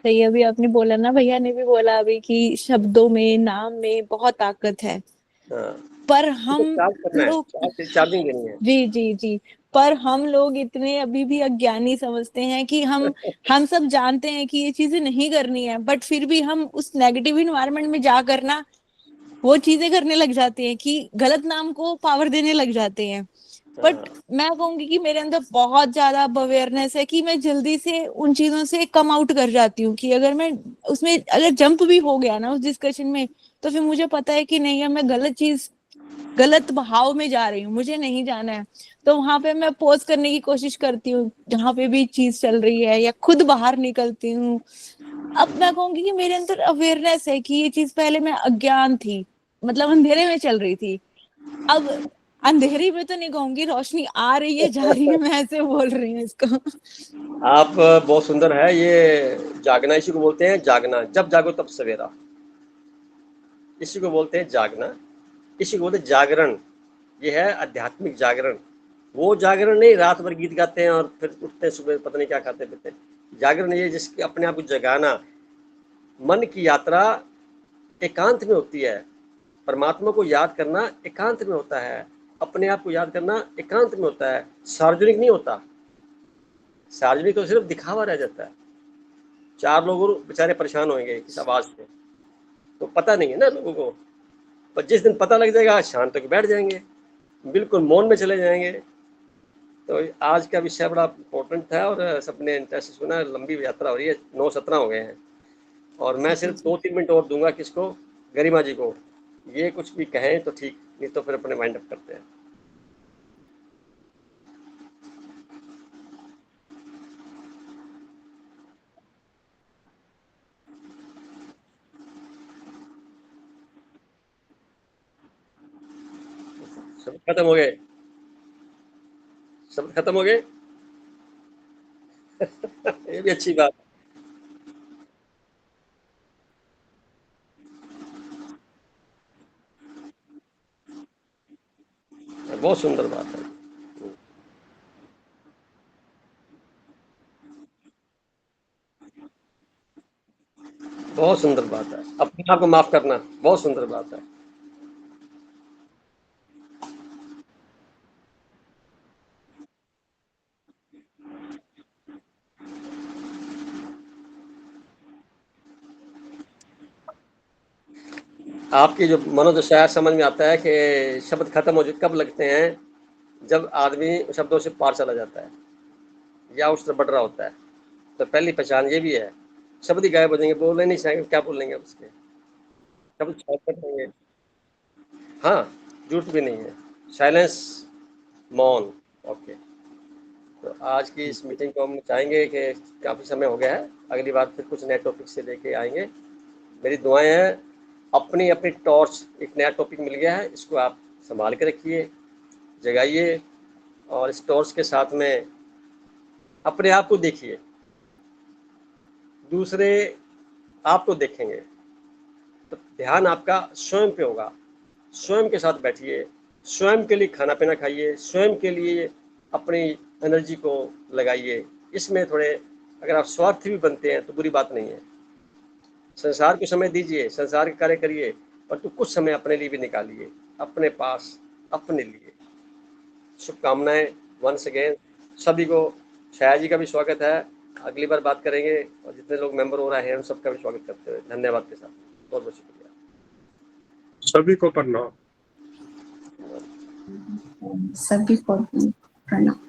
सही, अभी आपने बोला ना, भैया ने भी बोला अभी कि शब्दों में, नाम में बहुत ताकत है, हाँ, पर तो हम चार्ज करना है, लोग, चार्जिंग देनी है। जी जी जी, पर हम लोग इतने अभी भी अज्ञानी समझते हैं कि हम सब जानते हैं कि ये चीजें नहीं करनी है, बट फिर भी हम उस नेगेटिव इन्वायरमेंट में जा करना वो चीजें करने लग जाते हैं कि गलत नाम को पावर देने लग जाते हैं। बट मैं कहूंगी कि मेरे अंदर बहुत ज्यादा अवेयरनेस है कि मैं जल्दी से उन चीजों से कम आउट कर जाती हूँ कि अगर मैं उसमें अगर जंप भी हो गया ना उस डिस्कशन में, तो फिर मुझे पता है कि नहीं, अब मैं गलत चीज, गलत भाव में जा रही हूँ, मुझे नहीं जाना है। तो वहां पे मैं पॉज करने की कोशिश करती हूँ जहां पे भी चीज चल रही है, या खुद बाहर निकलती हूँ। अब मैं कहूंगी कि मेरे अंदर अवेयरनेस है कि ये चीज, पहले मैं अज्ञान थी, मतलब अंधेरे में चल रही थी। अब अंधेरी में तो नहीं कहूंगी, रोशनी आ रही है जा रही है, मैं ऐसे बोल रही हूँ इसको। आप बहुत सुंदर है ये जागना, इसी को बोलते हैं जागना, जब जागो तब सवेरा, इसी को बोलते हैं जागना, इसी को बोलते हैं जागरण। ये है आध्यात्मिक जागरण। वो जागरण नहीं रात भर गीत गाते हैं और फिर उठते हैं सुबह पता नहीं क्या खाते पीते। जागरण ये जिसके अपने आप को जगाना। मन की यात्रा एकांत में होती है, परमात्मा को याद करना एकांत में होता है, अपने आप को याद करना एकांत में होता है, सार्वजनिक नहीं होता। सार्वजनिक तो सिर्फ दिखावा रह जाता है, चार लोग और बेचारे परेशान होंगे इस आवाज से, तो पता नहीं है ना लोगों को। पर जिस दिन पता लग जाएगा शांत होकर बैठ जाएंगे, बिल्कुल मौन में चले जाएंगे। तो आज का विषय बड़ा इम्पोर्टेंट था और सबने इंटरेस्ट सुना। लंबी यात्रा हो रही है, 9:17 हो गए हैं, और मैं सिर्फ 2-3 मिनट और दूंगा किसको, गरिमा जी को। ये कुछ भी कहें तो ठीक, नहीं तो फिर अपने माइंड अप करते हैं। शब्द खत्म हो गए, शब्द खत्म हो गए। ये भी अच्छी बात है, बहुत सुंदर बात है। बहुत सुंदर बात है, अपने आप को माफ करना बहुत सुंदर बात है। आपकी जो मनोदशा है, समझ में आता है कि शब्द खत्म हो कब लगते हैं, जब आदमी शब्दों से पार चला जाता है या उस तरफ बढ़ रहा होता है। तो पहली पहचान ये भी है, शब्द ही गायब हो जाएंगे, बोलने नहीं चाहेंगे, क्या बोलेंगे उसके, शब्द छोड़ कर देंगे। हाँ, झूठ भी नहीं है, साइलेंस, मौन। ओके, तो आज की इस मीटिंग को हम चाहेंगे कि काफ़ी समय हो गया है, अगली बार फिर कुछ नए टॉपिक से लेके आएंगे। मेरी दुआएं हैं, अपनी अपनी टॉर्च, एक नया टॉपिक मिल गया है, इसको आप संभाल के रखिए, जगाइए, और इस टॉर्च के साथ में अपने आप को देखिए, दूसरे आपको देखेंगे, तो ध्यान आपका स्वयं पे होगा। स्वयं के साथ बैठिए, स्वयं के लिए खाना पीना खाइए, स्वयं के लिए अपनी एनर्जी को लगाइए। इसमें थोड़े अगर आप स्वार्थी भी बनते हैं तो बुरी बात नहीं है। संसार को समय दीजिए, संसार के कार्य करिए, परंतु कुछ समय अपने लिए भी निकालिए, अपने पास, अपने लिए। शुभकामनाएं वंस अगेन सभी को। छाया जी का भी स्वागत है, अगली बार बात करेंगे, और जितने लोग मेंबर हो रहे हैं उन सबका भी स्वागत करते हुए धन्यवाद के साथ बहुत बहुत शुक्रिया। सभी को प्रणाम। सभी को प्रणाम।